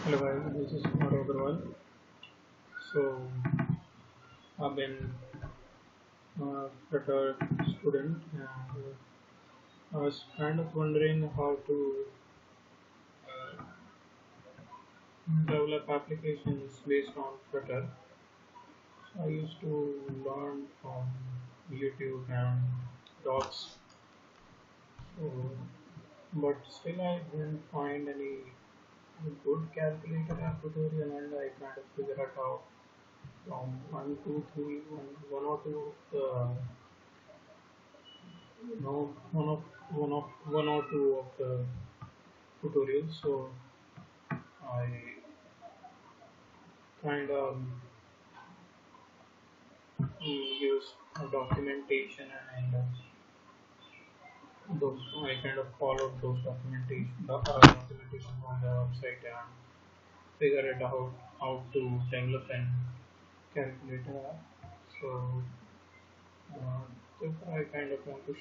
Hello guys, this is Kumar. So I've been a Flutter student and I was kind of wondering how to develop applications based on Flutter. So I used to learn from YouTube and docs, so, but still I didn't find any good calculator app tutorial, and I kind of figured it out from one or two of the one or two of the tutorials. So I kind of use documentation, and those I kind of followed those documentation on the website and figure it out how to develop an calculator app. So uh, therefore I kind of want to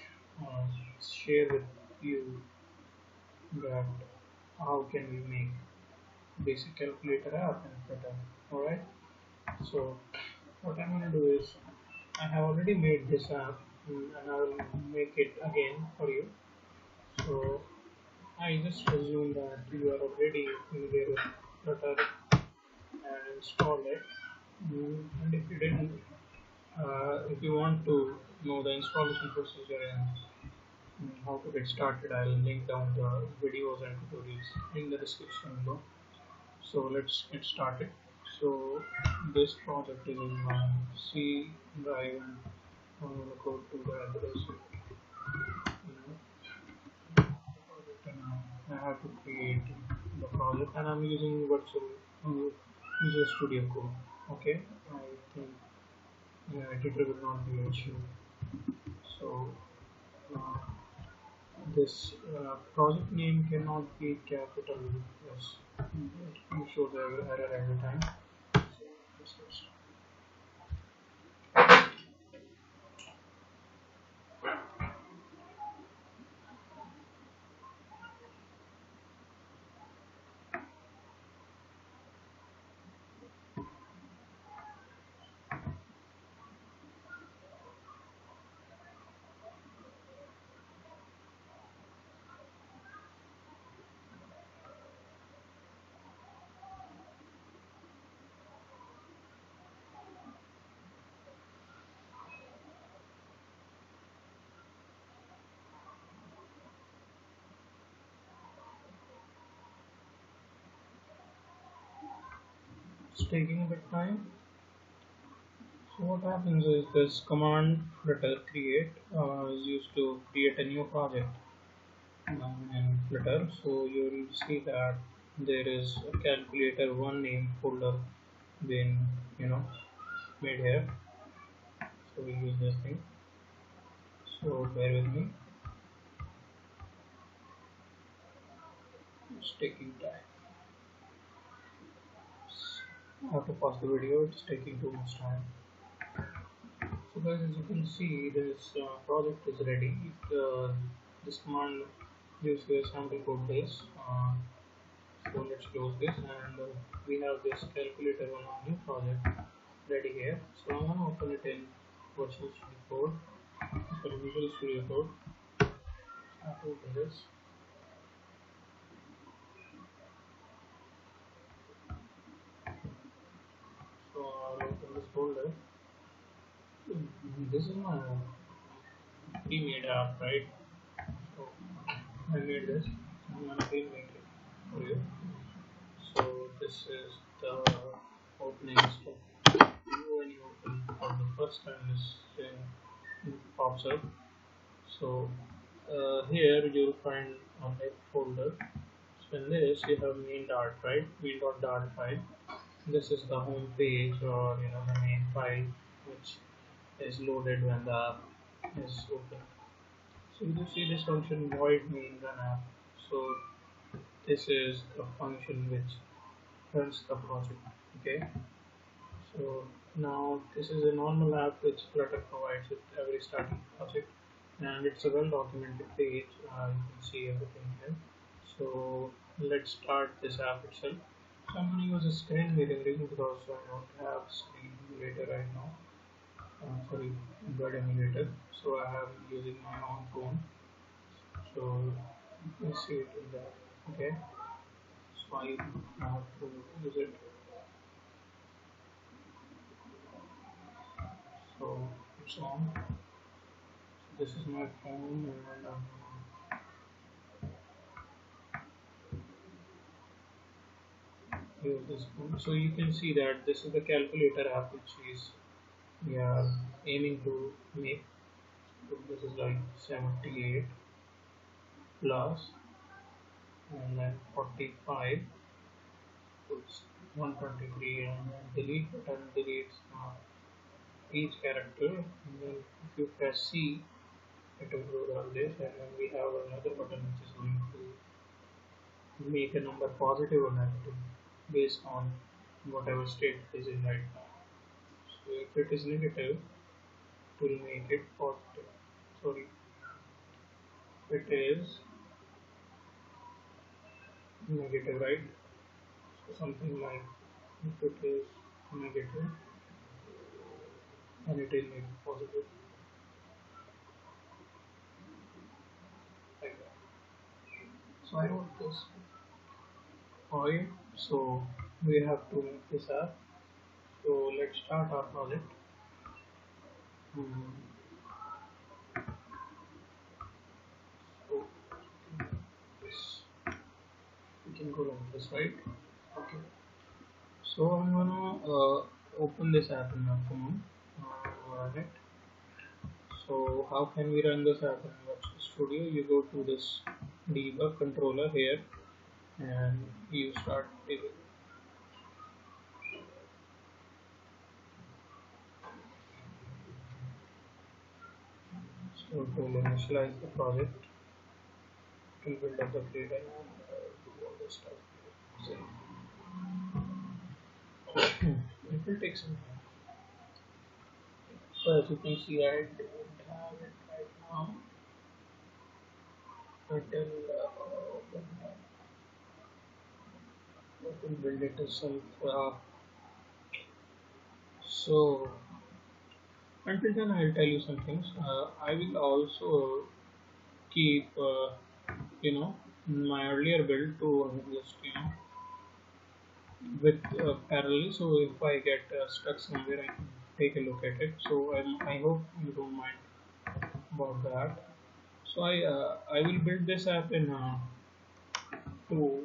share with you that how can we make basic calculator app in Flutter. Alright, so what I'm going to do is I have already made this app, and I will make it again for you. So I just assume that you are already familiar with Flutter and install it. And if you didn't, if you want to know the installation procedure and how to get started, I'll link down the videos and tutorials in the description below. So let's get started. So this project is in my C drive, and I'm going to go to the address. I have to create the project, and I'm using virtual Visual Studio Code. Okay, I think editor will not be an issue. So uh, this project name cannot be capital. Yes, you show the error every time. So this is it's taking a bit time. So what happens is this command flutter create is used to create a new project in Flutter. So you will see that there is a calculator one name folder been made here. So we use this thing. So bear with me. It's taking time. I have to pause the video. It's taking too much time. So guys, as you can see, this project is ready. This command gives you a sample code base. So let's close this, and we have this calculator on our new project ready here. So I'm gonna open it in Visual Studio Code. Sorry, Visual Studio Code. I have to open this. So I'll open this folder. This is my pre-made app, right? So I made this. I'm gonna pre-make it for you. So this is the opening step. When you open for the first time, this thing pops up. So here you'll find a left folder. So in this you have main dart, right? Main.dart file. This is the home page, or the main file, which is loaded when the app is open. So you see this function void main run app. So this is the function which runs the project. Okay. So now this is a normal app which Flutter provides with every starting project, and it's a well documented page. You can see everything here. So let's start this app itself. I'm going to use a screen mirroring because I don't have screen emulator right now. Sorry, embed emulator. So I have using my own phone. So you can see it in there. Okay. So I have to use it. So it's on. So this is my phone and use this phone. So you can see that this is the calculator app which is we are aiming to make. So this is like 78 plus and then 45, so it's 123, and then delete button deletes each character, and then if you press C it will do all this, and then we have another button which is going to make a number positive or negative based on whatever state it is in right now. So if it is negative, it will make it positive. Sorry, it is negative, right? So something like if it is negative and it is maybe positive, like that. So I wrote this point. So we have to make this up. So let's start our project. Hmm. So this we can go like this, right? Okay. So I'm gonna open this app in my phone. Run it. So how can we run this app in Visual Studio? You go to this debug controller here, and you start so to initialize the project, to build up the data and do all this stuff. So it will take some time. So as you can see, I don't have it right now until let me build it itself. So until then, I'll tell you some things. I will also keep my earlier build to just with parallel. So if I get stuck somewhere, I can take a look at it. So I hope you don't mind about that. So I will build this app in two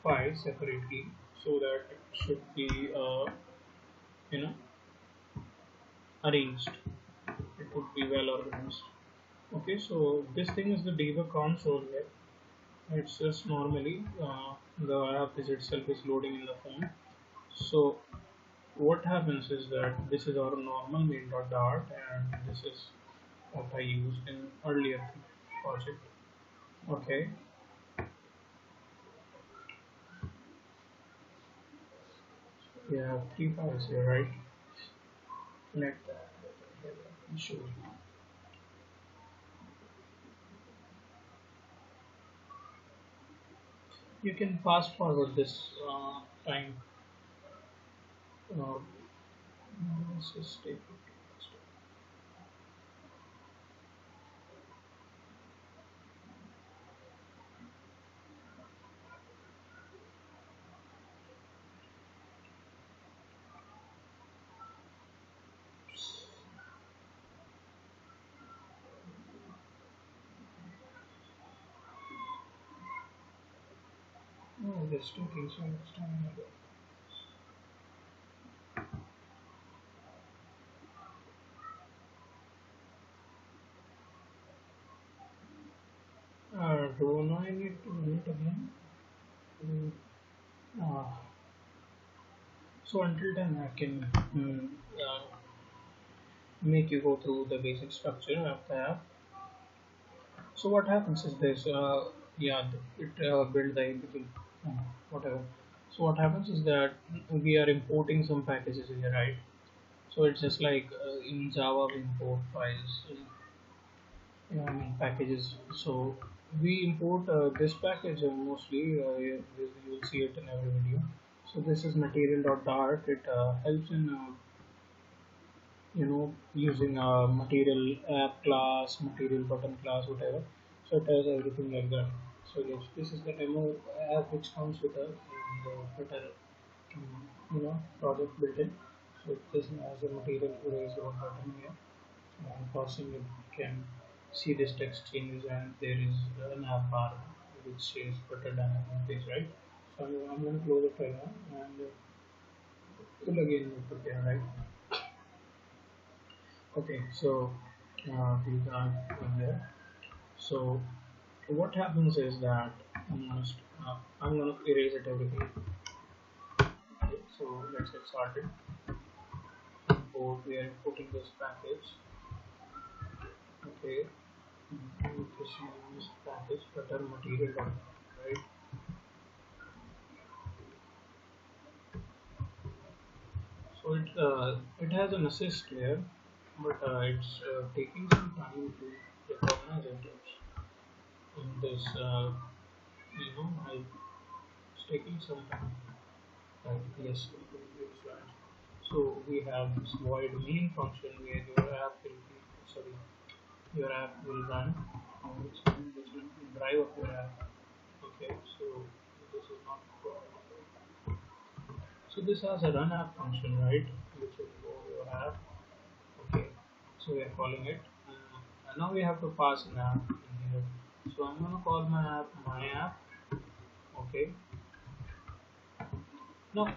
files separately so that it should be you know arranged. It would be well organized. Okay, so this thing is the debug console here. It's just normally the app is itself is loading in the phone. So what happens is that this is our normal main.dart, and this is what I used in earlier project. Okay, we have three files here, right? Let me show you. You can fast forward this time. Uh, let's just take it. Oh, this taking so much time. Don't I need to do it again? Mm, uh, so until then, I can make you go through the basic structure of the app. So what happens is this, yeah, it build the APK, whatever. So what happens is that we are importing some packages here, right? So it's just like in Java we import files, I mean packages. So we import this package mostly. You will see it in every video. So this is material.dart. It helps in using a material app class, material button class, whatever. So it has everything like that. So yes, this is the demo app which comes with a Flutter project built in. So this has a material eraser button here. Pausing it can see this text changes, and there is an app bar which says Flutter dynamic page, right? So I'm going to close it right now and will again put there, right? Okay, so these are there. So what happens is that I'm going to erase it everything. Okay, so let's get started. So we are importing this package. Okay, this is package Flutter material, right? So it has an assist layer, but it's taking some time to recognize it. In this, it's taking some time. Yes, it's right. So we have this void main function where your app will be, sorry, your app will run, which will drive up your app. Okay, so this is not provided. So this has a run app function, right? Which will go your app. Okay, so we are calling it. And now we have to pass an app in here. So I'm gonna call my app. Okay. Now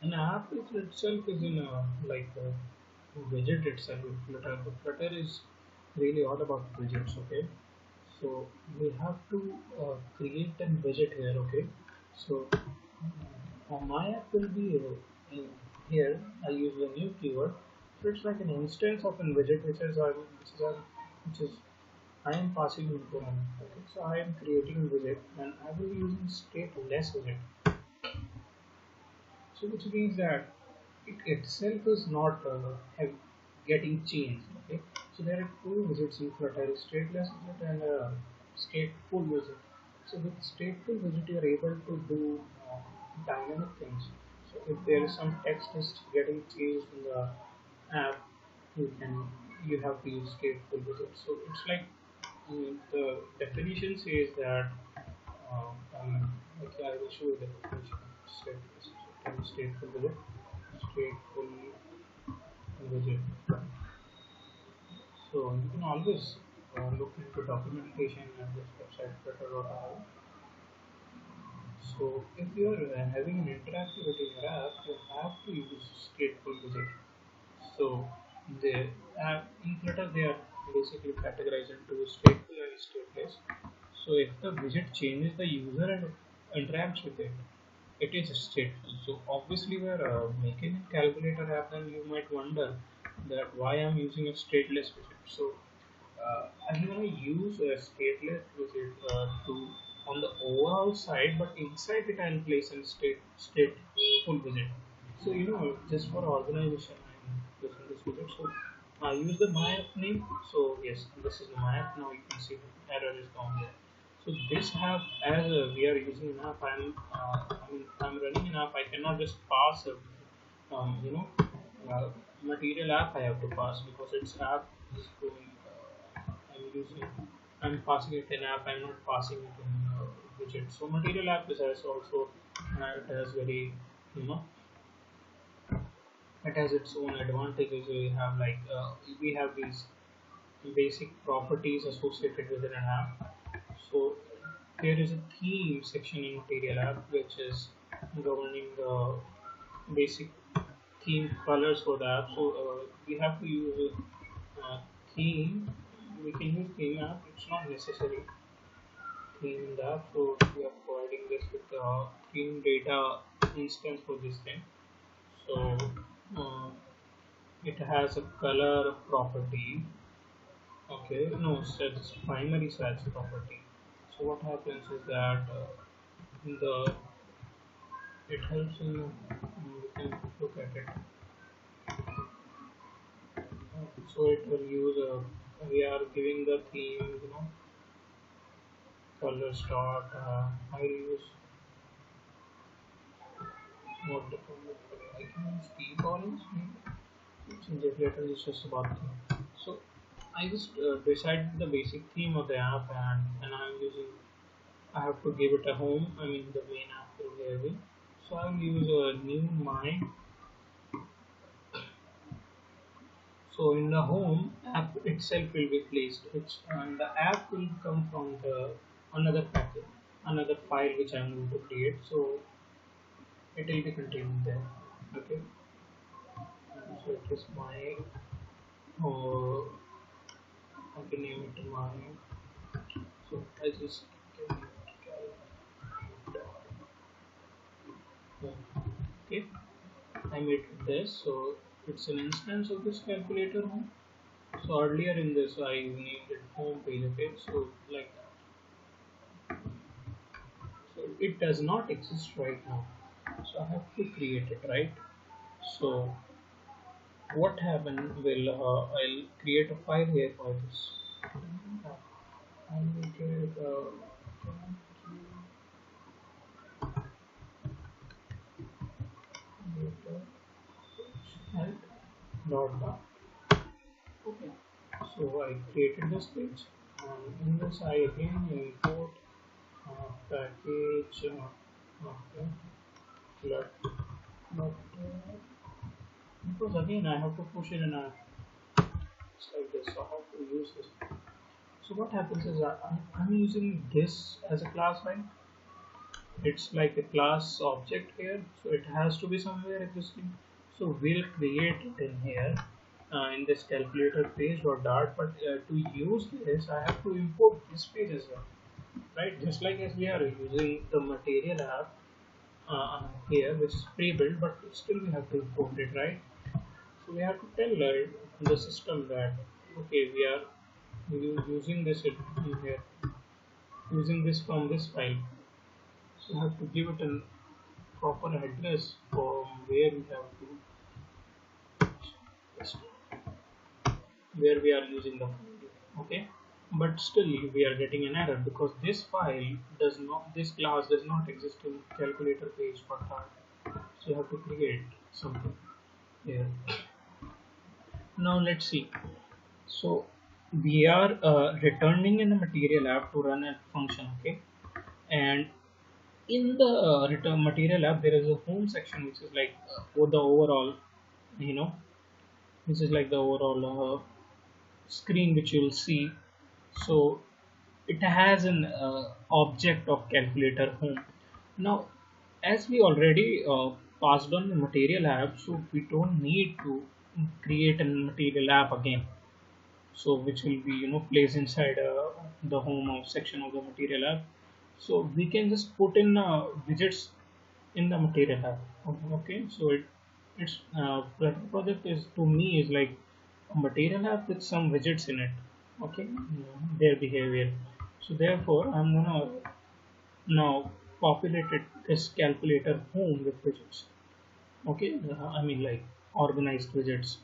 an app is itself is in a like a widget itself. Flutter is really all about widgets. Okay. So we have to create a widget here. Okay. So my app will be here. I use the new keyword. So it's like an instance of a widget which is I am passing into an. Okay, so I am creating a widget and I will be using stateless widget. So which means that it itself is not getting changed. Okay, so there are two widgets in Flutter: stateless widget and stateful widget. So with stateful widget, you are able to do dynamic things. So if there is some text is getting changed in the app, you have to use stateful widget. So it's like the definition says that okay, I will show you the definition. Stateful widget, stateful widget. So you can always look into documentation at this website flutter.io. So if you are having an interactivity in your app, you have to use stateful widget. So the app in Flutter they are basically categorized into stateful and stateless. So if the widget changes the user and interacts with it, it is stateful. So obviously we are making a calculator app, then you might wonder that why I'm using a stateless widget. So I'm going to use a stateless widget to on the overall side, but inside it I'll place a stateful widget. So just for organization, I'm using this widget. So I use the my app name. So yes, this is my app. Now you can see the error is down there. So this app, as we are using an app, I'm running an app. I cannot just pass a uh, material app. I have to pass because its app is going. I'm passing it in app. I'm not passing it in widget. So material app is has also it has very you know it has its own advantages. We have these basic properties associated with an app. So there is a theme section in material app which is governing the basic theme colors for the app. So we have to use theme. We can use theme app. It's not necessary theme in the app. So we are providing this with the theme data instance for this thing. So uh, it has a color property. Okay, no, it's primary size property. So what happens is that the it helps in you can look at it. So it will use we are giving the theme color start. I use what the problem I can use keyboards maybe since later is just about theme. So I just decided the basic theme of the app and I'm using I have to give it a home. I mean the main app will be having. So I will use a new my. So in the home app itself will be placed. And the app will come from the another package, another file which I am going to create. So it will be contained there. Okay. So it is my. I can name it my. So I just can okay. I made this. So it's an instance of this calculator home. So earlier in this I named it home page. Okay. So like so it does not exist right now, so I have to create it, right? So what happen will I'll create a file here for this. I will create dot. Okay, so I created this page and in this I again import package okay, flat, but because again I have to push it in a it's like this, so I have to use this. So what happens is I'm using this as a class, right? It's like a class object here, so it has to be somewhere existing. So we'll create it in here in this calculator page or dart. But to use this, I have to import this page as well, right? Just like as we are using the material app here, which is pre-built, but still we have to import it, right? So we have to tell the system that okay, we are using this in here, using this from this file. So I have to give it a proper address from where we have to where we are using the file. Okay, but still we are getting an error because this file does not, this class does not exist in calculator page for that. So you have to create something here. Now let's see. So we are returning in the material app to run a function. Okay, and in the return material app there is a home section which is like for the overall, you know, this is like the overall screen which you will see. So it has an object of calculator home. Now as we already passed on the material app, so we don't need to create a material app again, so which will be, you know, placed inside the home of section of the material app. So we can just put in widgets in the material app. Okay, so it's Flutter project is to me is like a material app with some widgets in it. Okay, their behavior. So therefore I'm gonna now populate it, this calculator home with widgets. Okay, I mean like organized widgets.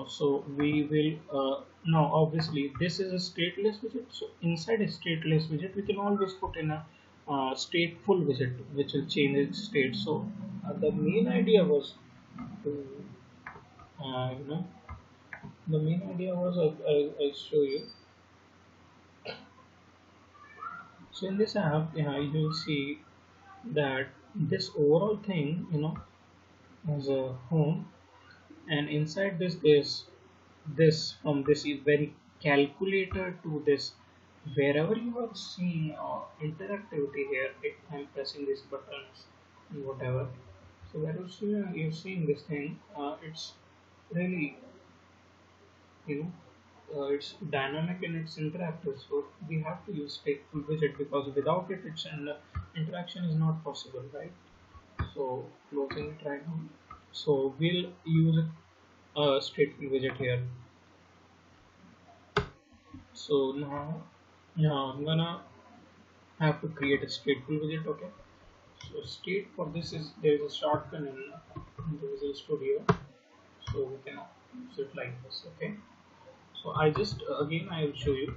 So we will now obviously this is a stateless widget, so inside a stateless widget we can always put in a stateful widget which will change its state. So the main idea was to you know, the main idea was I'll show you. So in this app, you will see that this overall thing, you know, as a home, and inside this there's this, from this is very calculator to this, wherever you are seeing interactivity here, if I'm pressing these buttons and whatever, so wherever you're seeing this thing, it's really, you know, it's dynamic and it's interactive, so we have to use stateful widget because without it it's an interaction is not possible, right? So closing it right now, so we'll use a stateful widget here. So now I'm gonna have to create a stateful widget. Okay, so state for this is, there is a shortcut in the Visual Studio, so we can use it like this. Okay, so I just again I will show you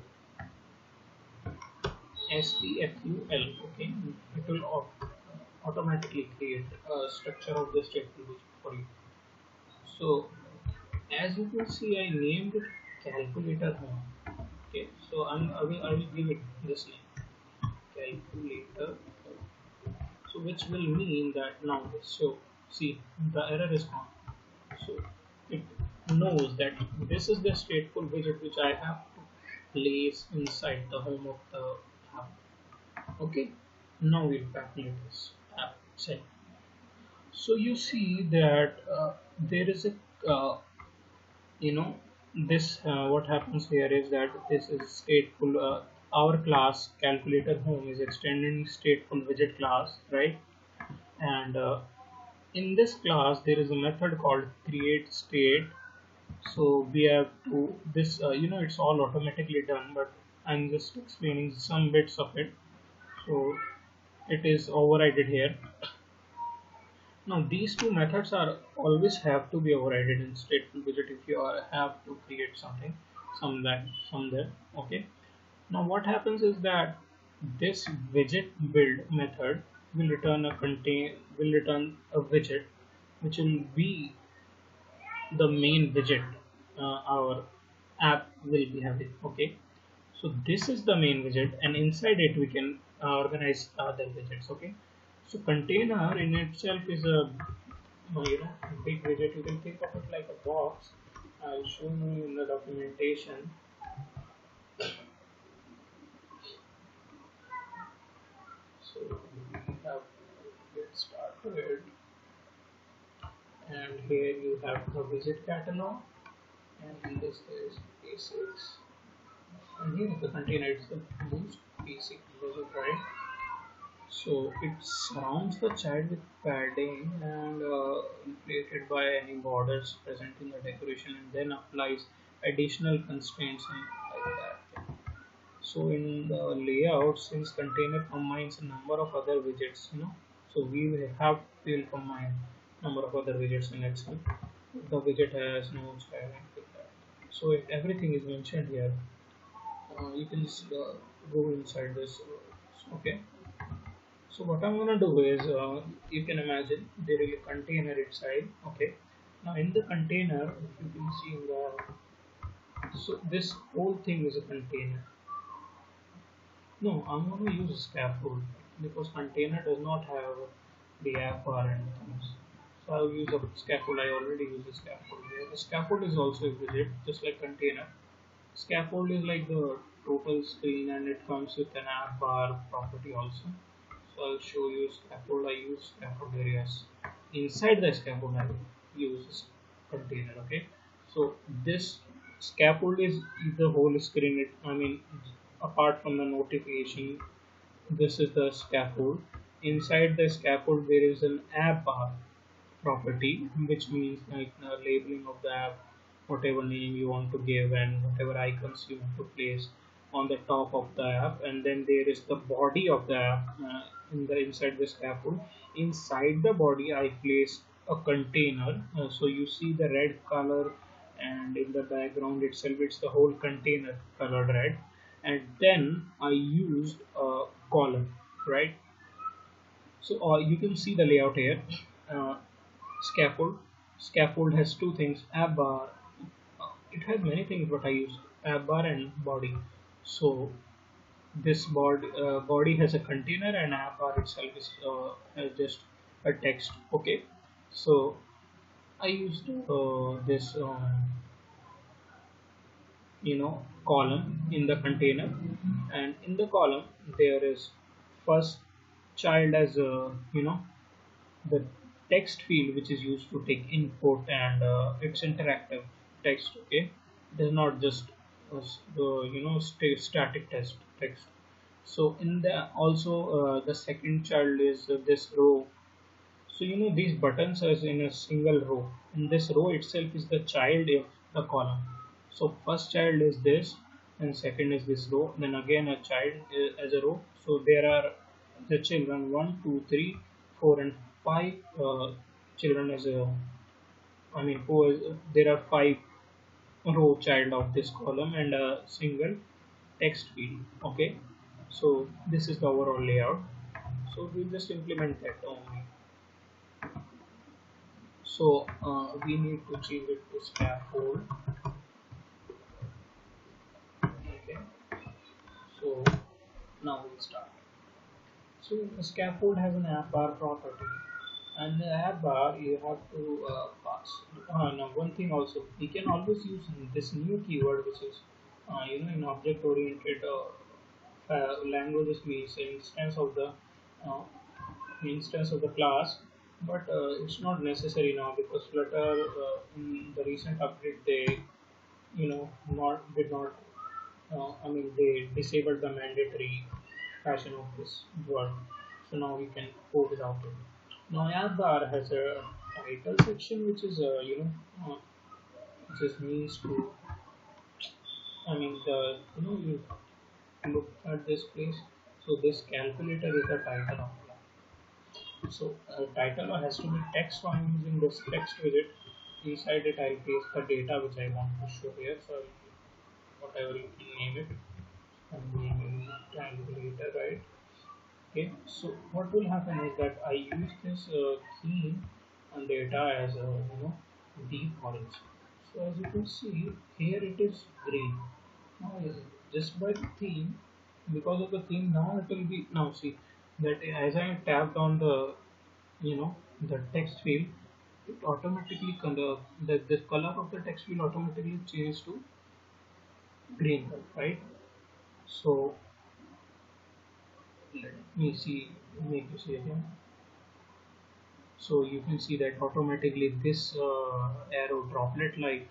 STFUL. Okay, it will off. automatically create a structure of the stateful widget for you. So as you can see, I named it calculator home. Okay, so I will give it this name, calculator. So which will mean that now, so see, the error is gone. So it knows that this is the stateful widget which I have to place inside the home of the app. Okay, now we'll calculate this app set. So you see that there is a you know this what happens here is that this is stateful. Our class calculator home is extending stateful widget class, right? And in this class there is a method called create state. So we have to this it's all automatically done, but I'm just explaining some bits of it. So it is overridden here. Now these two methods are always have to be overridden in stateful widget if you have to create something somewhere. Okay. Now what happens is that this widget build method will return a widget which will be the main widget our app will be having. Okay, so this is the main widget, and inside it we can organize other widgets. Okay, so container in itself is a big widget. You can think of it like a box. I'll show you in the documentation. So we have get started, and here you have the widget catalog, and in this there is basics, and here is the container. It's the most basic widget, right? So it surrounds the child with padding and inflated by any borders present in the decoration, and then applies additional constraints and like that. So in the layout, since container combines a number of other widgets, so we will combine number of other widgets in itself. The widget has no child and like that. So if everything is mentioned here, you can just go inside this. Okay. So what I'm gonna do is, you can imagine there is a container inside. Okay. Now in the container, if you can see in the, so this whole thing is a container. No, I'm gonna use scaffold because container does not have the app bar and things. So I'll use a scaffold. I already use a scaffold here. The scaffold is also a widget, just like container. Scaffold is like the total screen, and it comes with an app bar property also. So I'll show you scaffold. I use scaffold areas. Inside the scaffold I use container. Okay. So this scaffold is the whole screen. I mean, apart from the notification, this is the scaffold. Inside the scaffold there is an app bar property, which means like the labeling of the app, whatever name you want to give and whatever icons you want to place on the top of the app. And then there is the body of the app in the inside the scaffold. Inside the body I place a container, so you see the red color, and in the background itself it's the whole container colored red. And then I used a column, right? So you can see the layout here. uh, Scaffold. Scaffold has two things: app bar. It has many things, but I use app bar and body. So this body has a container, and app bar itself is has just a text. Okay, so I used this column in the container, and in the column there is first child as a the text field which is used to take input, and it's interactive text. Okay, it is not just the static text. So in the also the second child is this row. So these buttons are in a single row, and this row itself is the child of the column. So first child is this, and second is this row, then again a child as a row. So there are the children 1, 2, 3, 4, and 5 children as a, I mean, there are 5 row child of this column and a single text field. Okay, so this is the overall layout. So we just implement that only. So we need to change it to scaffold. Okay. So now we start. So the scaffold has an app bar property, and the app bar you have to pass. Now one thing also, we can always use this new keyword, which is in object oriented languages means uh, instance of the class, but it's not necessary now because Flutter in the recent update they not did not they disabled the mandatory fashion of this word, so now we can go without it. Now app bar has a title section which is just means to the you look at this place. So this calculator is the title of it. So title has to be text, so I'm using this text widget. Inside it I'll paste the data which I want to show here. So whatever you can name it, I'm naming calculator, right? Okay, so what will happen is that I use this theme and data as a deep orange. So as you can see here it is green. Now just by the theme, because of the theme, now it will be, now see that as I tapped on the the text field, it automatically color the color of the text field automatically changes to green color, right? So let me see, make you see again. So you can see that automatically this arrow droplet like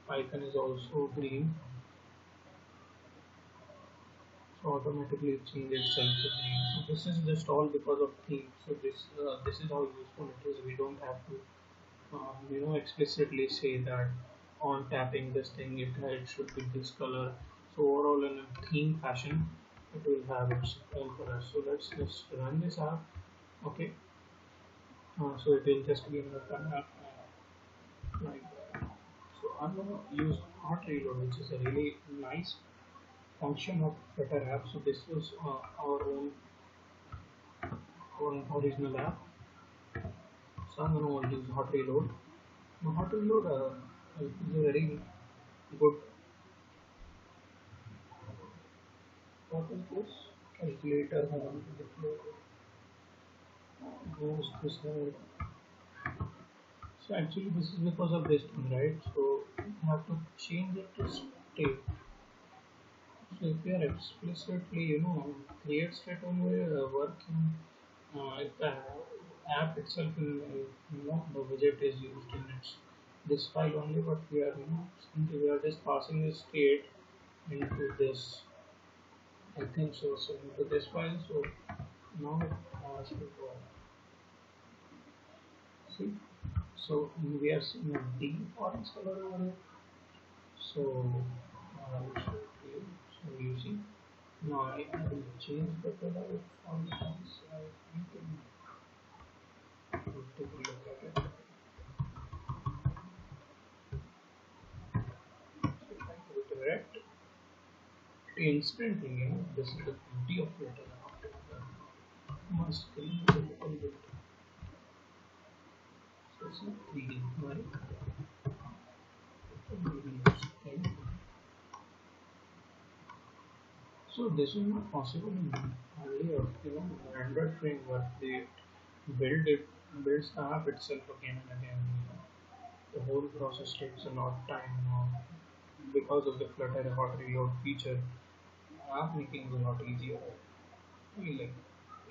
icon is also green, so automatically it changes itself to green. So this is just all because of theme. So this is how useful it is. We don't have to explicitly say that on tapping this thing it should be this color. So overall in a theme fashion it will have its own color. So let's just run this app. Okay, so it will just give us an app like that. So I'm gonna use hot reload, which is a really nice function of Flutter app. So this was our own original app. So I'm gonna use hot reload. Now hot reload is a very good. What is this? Calculator. Goes this way. So actually this is because of this thing, right? So you have to change it to state. So if you are explicitly, create state only working, if the app itself, the widget is used in its this file only, but simply we are just passing the state into this. I think so. So into this file. So now it has to go. See. So we are seeing a deep orange color over here. So I will show it to you. So you see. No, I will change the color on the outside. You can take a look at it. So if I go to red, instantly, this is the beauty of Flutter. My screen is a little bit, so it's not 3D, right? So this is not possible in only Android framework. They builds the app itself again and again. The whole process takes a lot of time because of the Flutter hot reload feature. App making is a lot easier. I mean, like,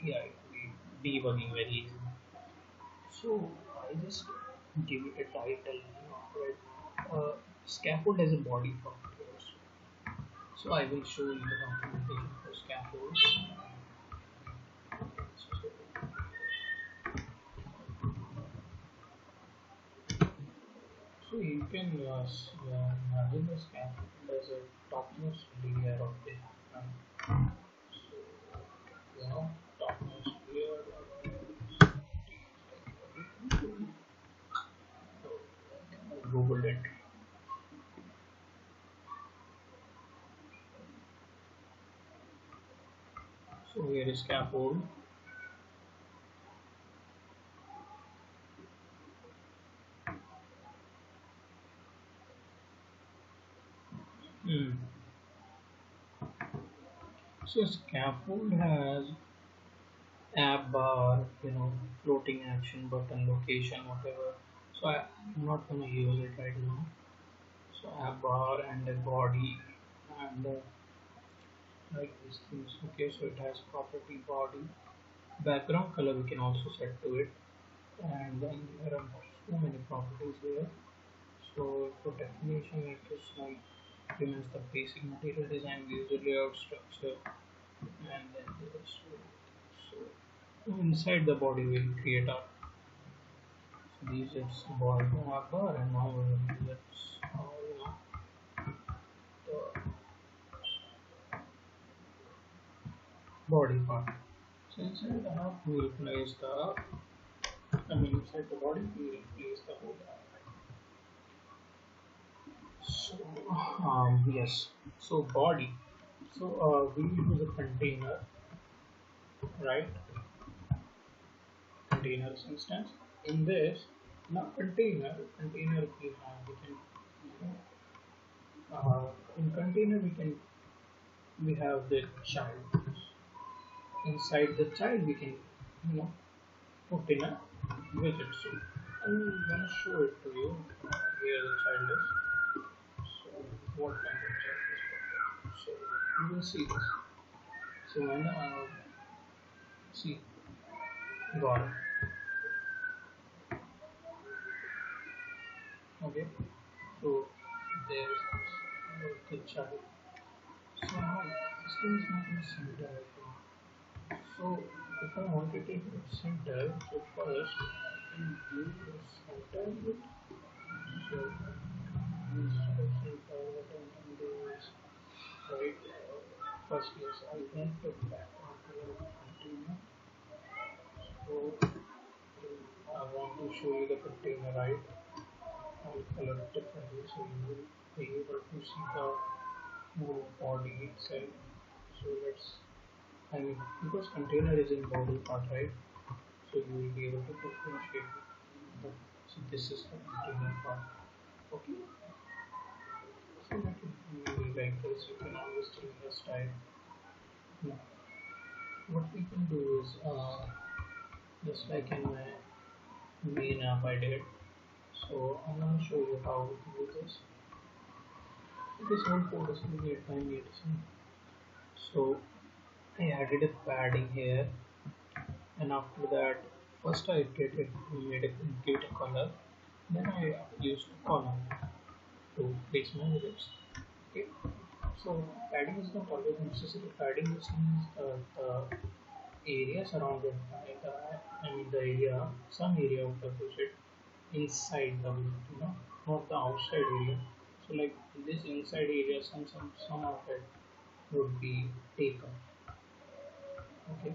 yeah, debugging very easy. So I just give it a title. Right? Scaffold has a body property also. So I will show you the documentation for scaffold. So you can imagine the scaffold as a topmost layer of the so topmost layer Google it. So So here is scaffold. Hmm. So scaffold has app bar, floating action button, location, whatever. So I'm not gonna use it right now. So app bar and a body and like these things. Okay, so it has property body. Background color we can also set to it, and then there are so many properties there. So for definition, it is like remains the basic material design, user layout structure, and then there's so inside the body we'll create our so these is body bar, and now let's the body part. So inside the app we will place the inside the body we will place the whole app. So yes, so body. So we will use a container, right? Containers instance. In this, now container we can, you know, in container we have the child. Inside the child we can, put in a widget. So I'm gonna show it to you where the child is. So what kind of child is. So you will see this. So when see got it. Okay. So there's the child. So now this thing is not in the center right now. So if I want to take the center, so first I can use the center bit. So instead of center, what I can do is right. First yes, I want the background color of container. So I want to show you the container, right? I'll color it differently so you will be able to see the whole body itself. So because container is in body part, right? So you will be able to differentiate it. So this is the container part. Okay. So that will be like this. You can always change the style. Now, what we can do is just like in my main app I did. So I'm gonna show you how to do this. This whole code is made by me. So I added a padding here, and after that, first I made a color, then I used a column to place my widgets. Okay, so padding is not always necessary. Padding just means the area surrounded by the area, some area of the widget inside the widget, not the outside area. So like this inside area, some of it would be taken. Okay,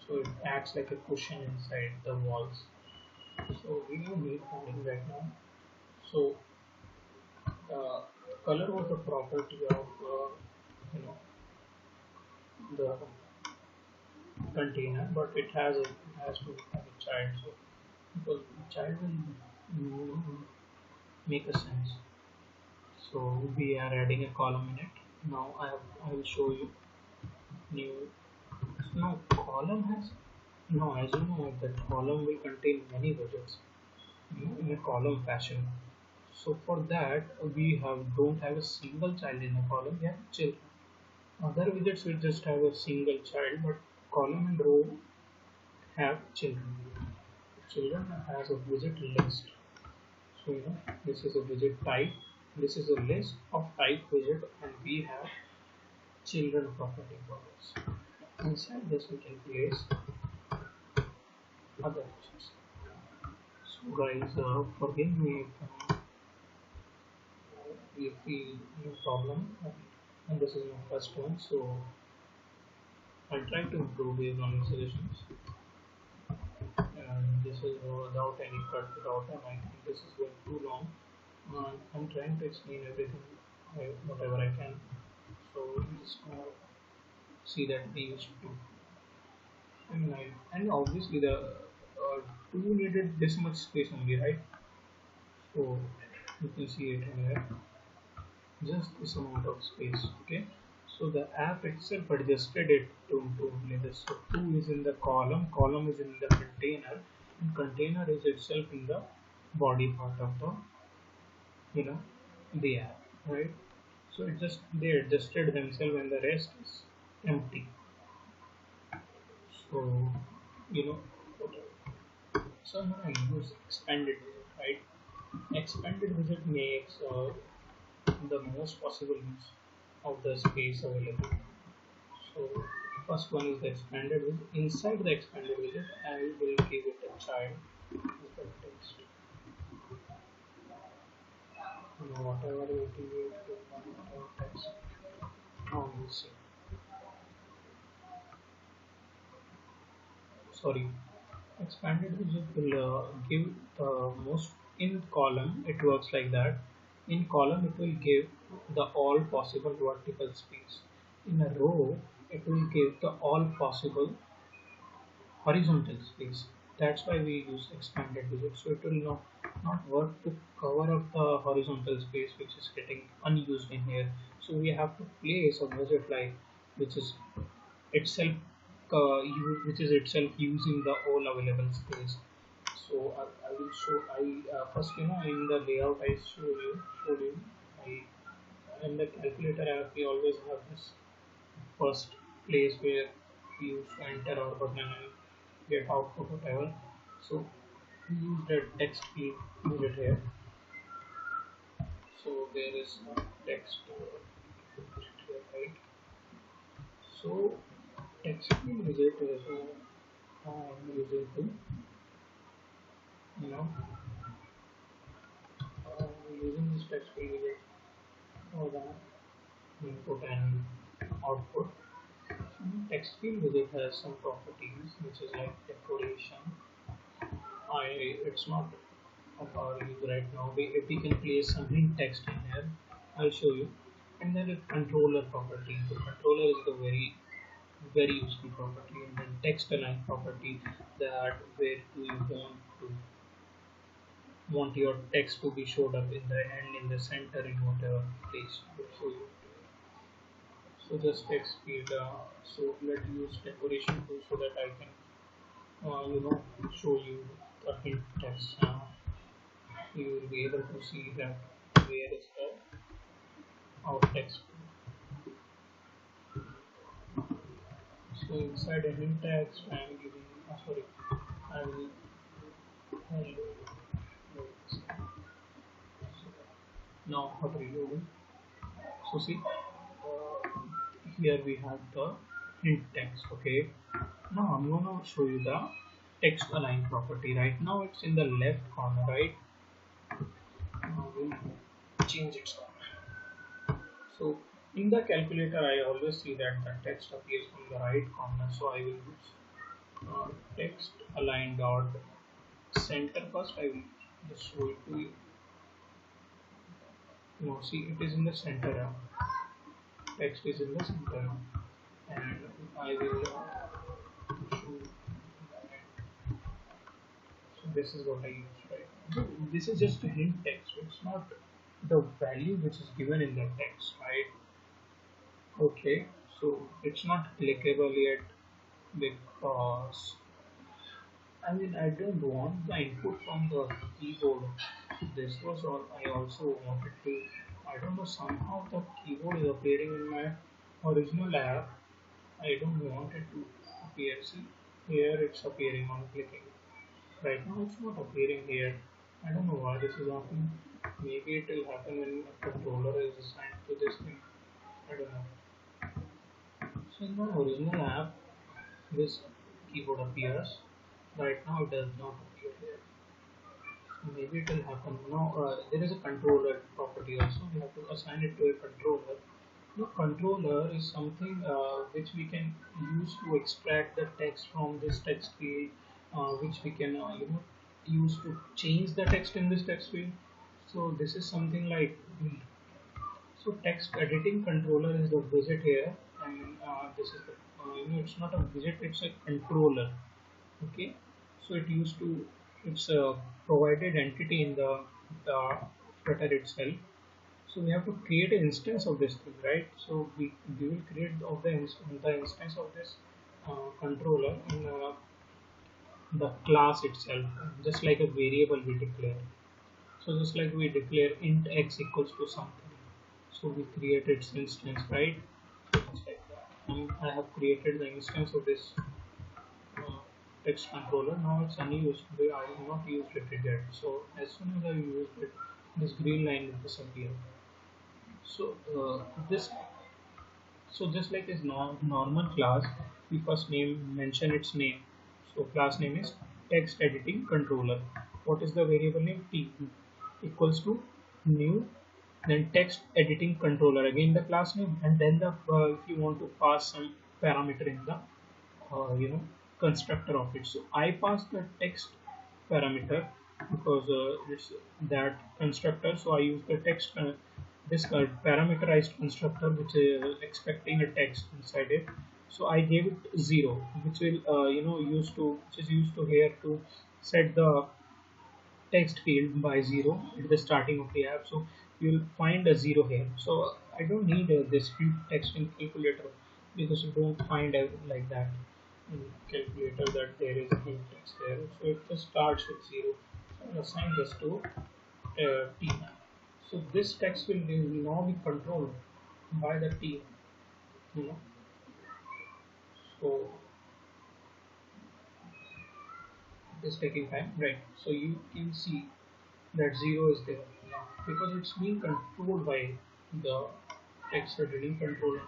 so it acts like a cushion inside the walls. So we don't need padding right now. So color was the property of you know the container, but it has to have a child. So because the child will make a sense. So we are adding a column in it. Now I will show you new. No column has no, as you know that column will contain many widgets, in a column fashion. So for that we don't have a single child in a column, we have children. Other widgets will just have a single child, but column and row have children. Children has a widget list. So this is a widget type. This is a list of type widget, and we have children property for this. Inside this we can place other widgets. So guys, forgive me if we no problem. And this is my first one, so I'll try to improve based on your suggestions. And this is without any cut without, and I think this is going too long. I'm trying to explain everything whatever I can. So just see that we used to. And obviously the two needed this much space only, right? So you can see it here, just this amount of space. Okay, so the app itself adjusted it to only this. So 2 is in the column is in the container, and container is itself in the body part of the, the app, right? So it just, they adjusted themselves and the rest is empty. So, you know so now I use expanded visit, right? Expanded visit makes the most possible use of the space available. So first one is the expanded visit. Inside the expanded visit, I will give it a child with the text. Whatever it is, whatever text. Now you see. Sorry, expanded widget will give the most, in column it works like that. In column it will give the all possible vertical space. In a row it will give the all possible horizontal space. That's why we use expanded widget. So it will not work to cover up the horizontal space which is getting unused in here. So we have to place a widget like which is itself which is itself using the all available space. So I will show. I first, in the layout I showed you. I In the calculator app we always have this first place where we use to enter our button and get output whatever. So we use the text field widget here. So there is a text widget here, right? So text field widget is using to, you know using this text field widget for the input and output. Text field widget has some properties which is like decoration. It's not of our use right now. If we can place some hint text in here, I'll show you. And then a controller property. The controller is the very useful property, and then text align property, that where do you want your text to be showed up in the end, in the center, in whatever place. So just text field. So let's use decoration too, so that I can show you the hint text. You will be able to see that where is the our text. So inside a hint text, I am giving. Sorry, I will. Now for reloading. So see, here we have the hint text. Okay, now I'm gonna show you the text align property. Right now it's in the left corner, right? Now we'll change its corner. So in the calculator I always see that the text appears from the right corner, so I will use text align dot center first. I will just show it to you. See, it is in the center. Text is in the center, and I will show. So this is what I use, right? So this is just a hint text. It's not the value which is given in the text, right? Okay, so it's not clickable yet because I don't want the input from the keyboard. This was all I also wanted to. I don't know, somehow the keyboard is appearing in my original app. I don't want it to appear. See, here it's appearing on clicking. Right now it's not appearing here. I don't know why this is happening. Maybe it will happen when a controller is assigned to this thing. I don't know. So in my original app, this keyboard appears. Right now it does not appear here. Maybe it will happen. Now there is a controller property also. We have to assign it to a controller. The controller is something which we can use to extract the text from this text field, which we can use to change the text in this text field. So this is something like, so text editing controller is the widget here, and this is the it's not a widget, it's a controller. Okay, so it's a provided entity in the Flutter itself. So we have to create an instance of this thing, right? So we will create of the instance of this controller in the class itself, just like a variable we declare. So just like we declare int x equals to something, so we create its instance, right? So just like that. And I have created the instance of this uh, text controller. Now it's unused. I have not used it yet. So as soon as I use it, this green line will disappear. So this so just like this normal class, we first mention its name. So class name is text editing controller. What is the variable name? T equals to new, then text editing controller, again the class name, and then the if you want to pass some parameter in the constructor of it. So I pass the text parameter because it's that constructor. So I use the text this parameterized constructor which is expecting a text inside it. So I gave it 0, which will which is used to here to set the text field by 0 at the starting of the app. So you'll find a 0 here. So I don't need this field text in calculator, because you don't find like that in calculator that there is a field text there. So it just starts with 0. So I'll assign this to t. So this text will now be controlled by the t. You know, so it is taking time, right? So you can see that 0 is there now because it's being controlled by the text editing controller.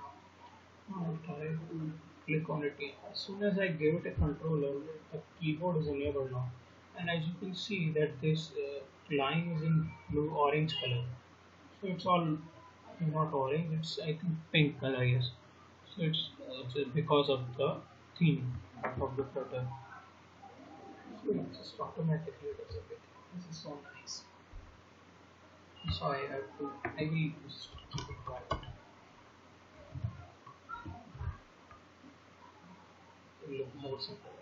I'll try to click on it. As soon as I give it a controller, the keyboard is enabled now, and as you can see that this line is in blue orange color. So it's all not orange, it's I think pink color, yes. So it's just because of the theme of the Flutter. So it just automatically does everything. This is so nice. So I have to maybe just keep it private to look more simple,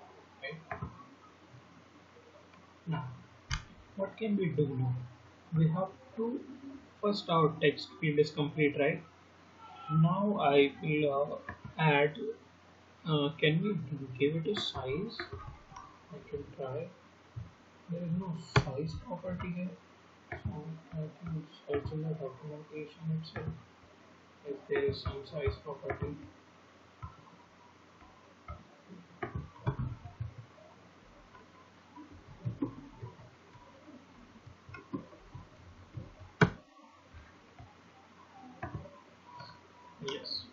right? Now, what can we do now? We have to first our text field is complete, right? Now I will add. Can we give it a size? I can try. There is no size property here, so I think it's also in the documentation itself. If there is some size property, yes.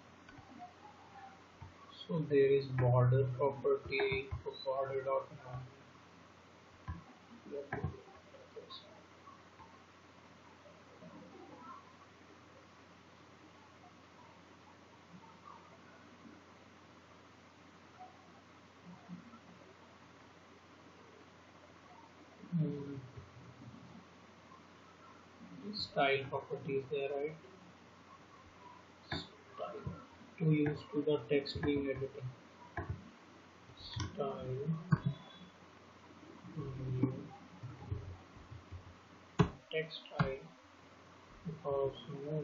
So there is border property for border dot. Hmm. Style property is there, right? Style to use to the text being editing. Style new text style, because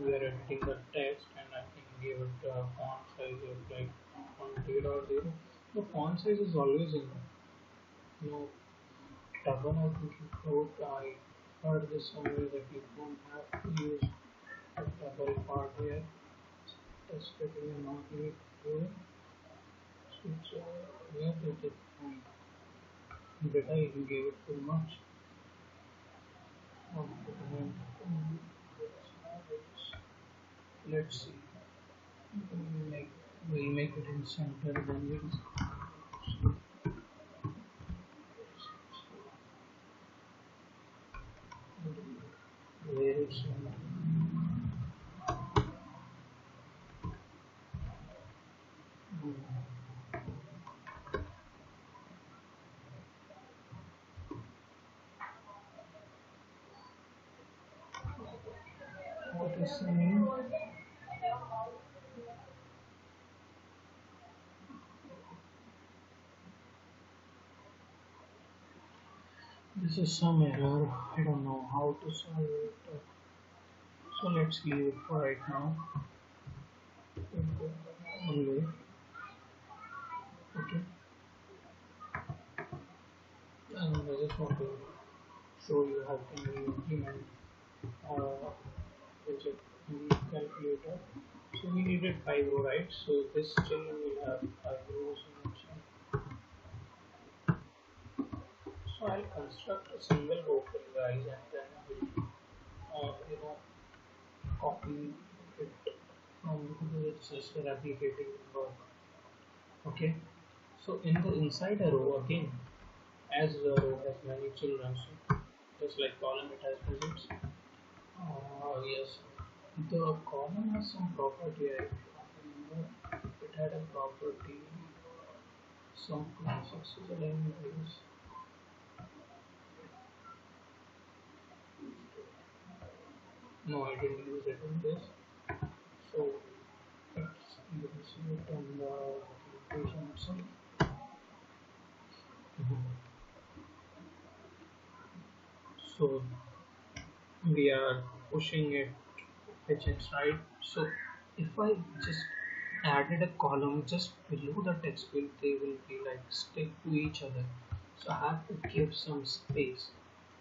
we are editing the text and I can give it a font size of like 20.0. The font size is always in double. I think you could. I heard this somewhere that you don't have to use a double part here. Test it will not need to do it. So yeah, did I even give it too much? Let's see. We'll make it in center, then where it's what is the name? This is some error. I don't know how to solve it. So let's leave it for right now. Only okay. And I just want to show you how can we implement widget in the calculator. So we needed 5 row, right? So this children will have 5 rows in it. So I'll construct a single row for you guys, and then we'll copy it from because it's just replicating work. Okay. So in the inside a row again, as the row has many children, so just like column it has visits. Yes, the column has some property. I remember it had a property, some classes. So let me use. No, I didn't use it in this. So let's use it in the application itself. Mhm. So we are pushing it widgets, right? So if I just added a column just below the text field, they will be like stick to each other. So I have to give some space.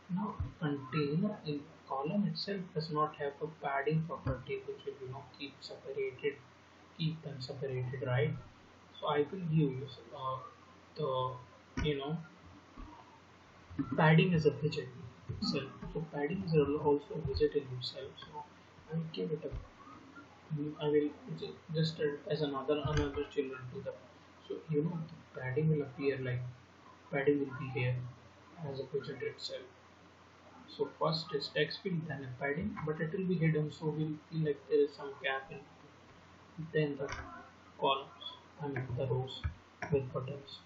Now container in column itself does not have a padding property which will keep them separated, right? So I will use the padding is a widget itself. So padding is also a widget in itself. So I will give it a I will just as another children to the so the padding will appear like padding will be here as a widget itself. So first is text field, then a padding, but it will be hidden, so we'll feel like there is some gap in then the columns. I mean the rows with buttons.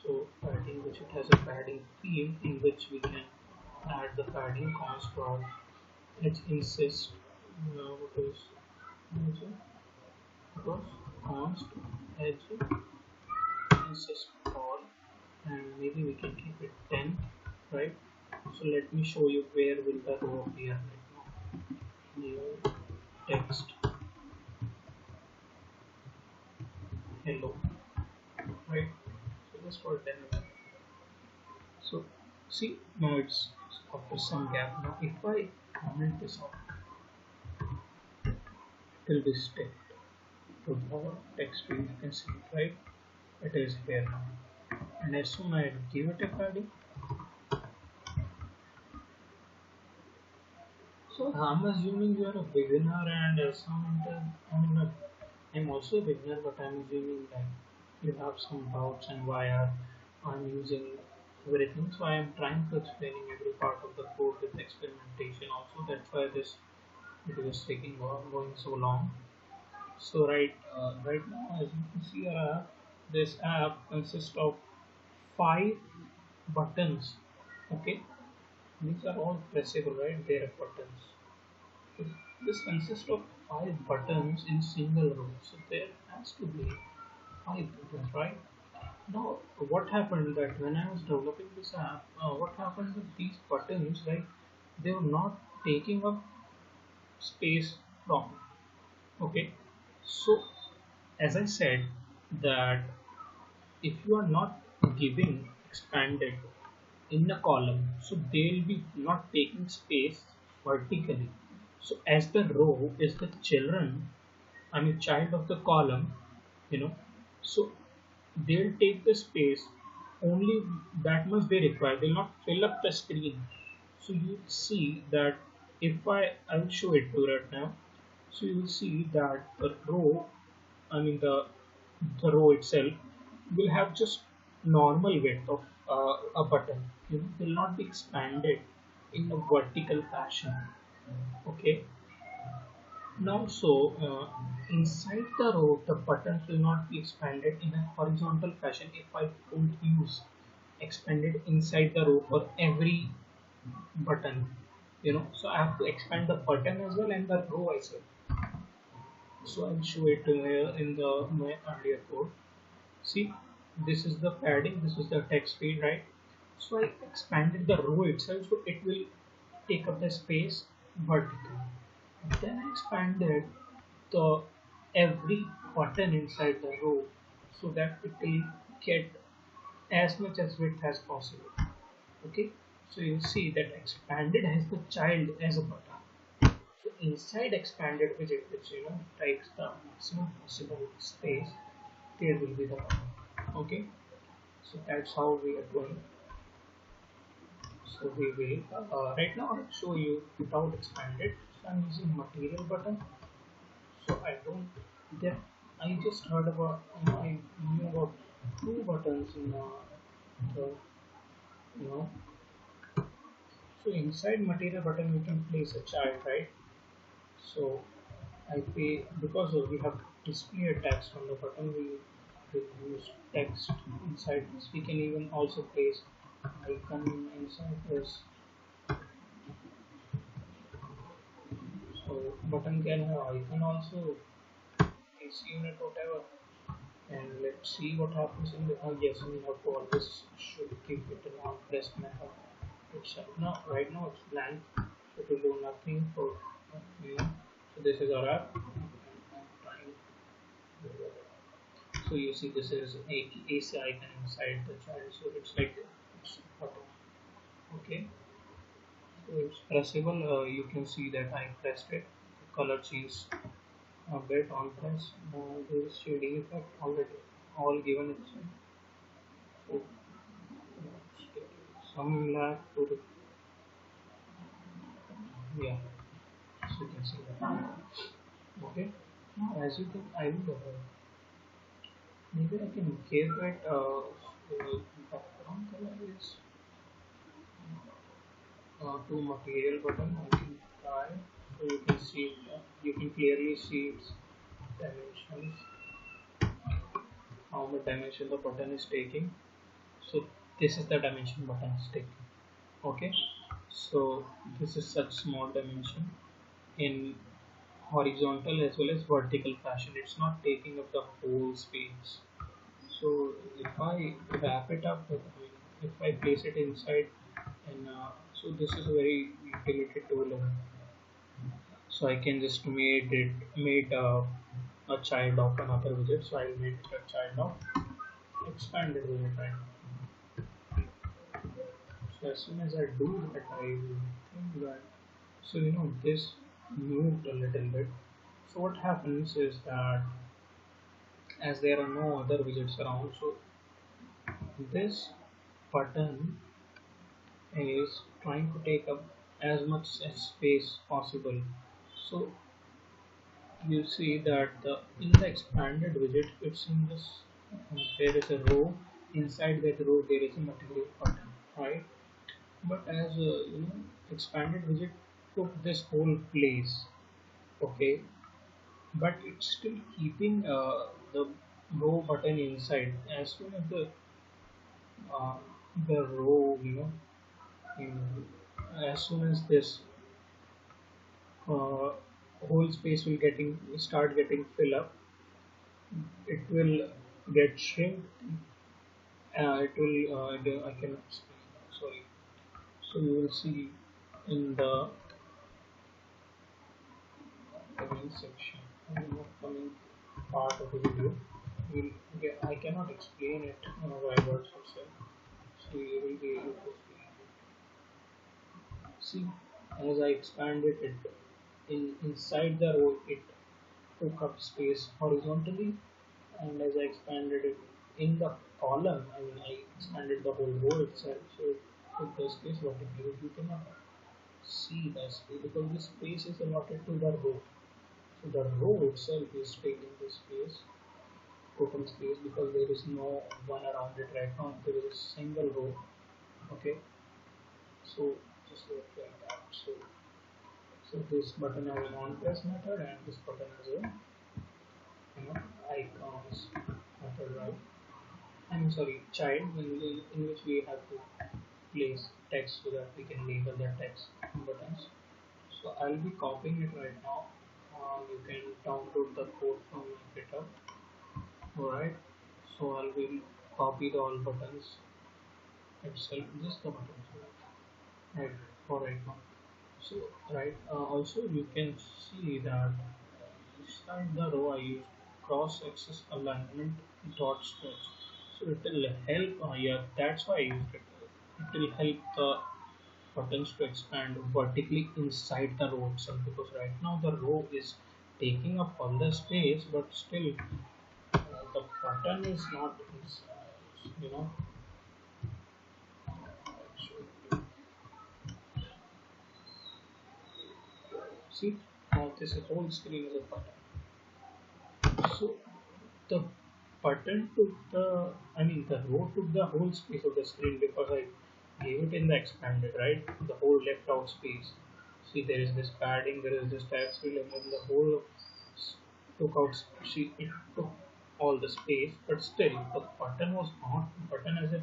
So padding, which it has a padding field in which we can add the padding const for its insist. What is it was const edge insist all, and maybe we can keep it 10, right? So let me show you where will the row appear right now. New text hello, right? So just for 10 minutes. So see now it's after some gap. Now if I comment this out, it will be stick to the text field. You can see it, right? It is here now. And as soon as I give it a padding, so I'm assuming you are a beginner and I mean, I'm also a beginner, but I'm assuming that you have some doubts and why I'm using everything. So I am trying to explaining every part of the code with experimentation. Also, that's why this video is taking going so long. So right now, as you can see, this app consists of 5 buttons. Okay, these are all pressable, right? They are buttons. So this consists of 5 buttons in single row. So there has to be 5 buttons, right? Now, what happened that when I was developing this app, what happened with these buttons, right? They were not taking up space from. Okay, so as I said that if you are not giving expanded in a column, so they'll be not taking space vertically. So as the row is the children, I mean child of the column, you know, so they'll take the space only that much they require. They'll not fill up the screen. So you see that if I will show it to you right now. So you will see that the row, I mean the row itself will have just normal width of a button. Will not be expanded in a vertical fashion. Okay. Now, inside the row, the buttons will not be expanded in a horizontal fashion if I don't use expanded inside the row for every button. So I have to expand the button as well and the row as well. So I'll show it here in the my earlier code. See, this is the padding, this is the text field, right? So I expanded the row itself, so it will take up the space vertically. Then I expanded the every button inside the row so that it will get as much as width as possible. Okay, so you see that expanded has the child as a button. So inside expanded widget, which takes the maximum possible space, there will be the button. Okay, so that's how we are doing. So we will right now I'll show you without expanded. So I'm using material button. So I don't there. I just heard about I knew about two buttons in the you know. So inside material button you can place a child, right? So I pay because we have display text on the button. We will use text inside this. We can even also place icon inside this. So button can have icon also, AC unit, whatever. And let's see what happens in the. Yes, we have to always should keep it in on press method itself. Now, right now it's blank, so it will do nothing for So this is our app. I'm trying. So you see, this is a AC icon inside the child. So it's like it's button. Okay. So it's pressable. You can see that I pressed it. The color changes a bit on press. There is shading effect already all given inside. So some lag to the yeah, so you can see that. Okay, now as you can, I will maybe I can give it background color is to material button. I can try so you can see you can clearly see its dimensions, how much dimension the button is taking. So this is the dimension button is taking. Okay, so this is such small dimension in horizontal as well as vertical fashion. It's not taking up the whole space. So if I wrap it up, if I place it inside, and so this is a very utility tool. So I can just made a child of another widget. So I'll make it a child of expanded widget right now. So as soon as I do that, I will think that so this moved a little bit. So what happens is that as there are no other widgets around, so this button is trying to take up as much space possible. So you see that in the expanded widget, it's in this. There is a row. Inside that row, there is a material button, right? But as expanded widget took this whole place, okay. But it's still keeping the row button inside. As soon as uh, the row, in, as soon as this uh, whole space will start getting fill up, it will get shrink. It will. I can explain. Sorry. So you will see in the comment section, in the coming part of the video. I cannot explain it by words itself. So you will be able to see as I expanded it inside the row, it took up space horizontally, and as I expanded it in the column, I expanded the whole row itself, so it took the space vertically. You cannot see the space because the space is allotted to the row. So the row itself is taking the space, total space, because there is no one around it right now. There is a single row. Okay, so just like that. So this button has an on press method, and this button has a icons method, right? I'm sorry, child, in which we have to place text so that we can label the text buttons. So I'll be copying it right now. You can download the code from Github. Alright. So I will copy the all buttons itself, just the button, right, for right now. So right, also you can see that inside the row I use cross-axis alignment dot stretch. So it will help. Yeah, that's why I used it. It will help the buttons to expand vertically inside the row itself, because right now the row is taking up all the space, but still the button is not inside. See, now this whole screen is a button. So the button took the row took the whole space of the screen, because I gave it in the expanded, right? The whole left out space. See, there is this padding, there is this text field, and then the whole took out. See, it took all the space, but still the button was not button as a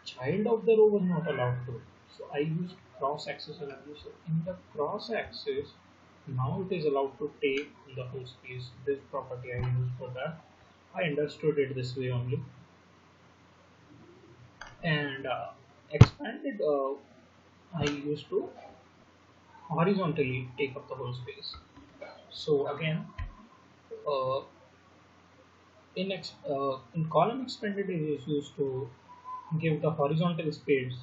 child of the row was not allowed to. So I used cross-axis alignment. So in the cross-axis, now it is allowed to take the whole space. This property I used for that. I understood it this way only, and expanded. I used to horizontally take up the whole space. So again, uh, in column expanded is used to give the horizontal space,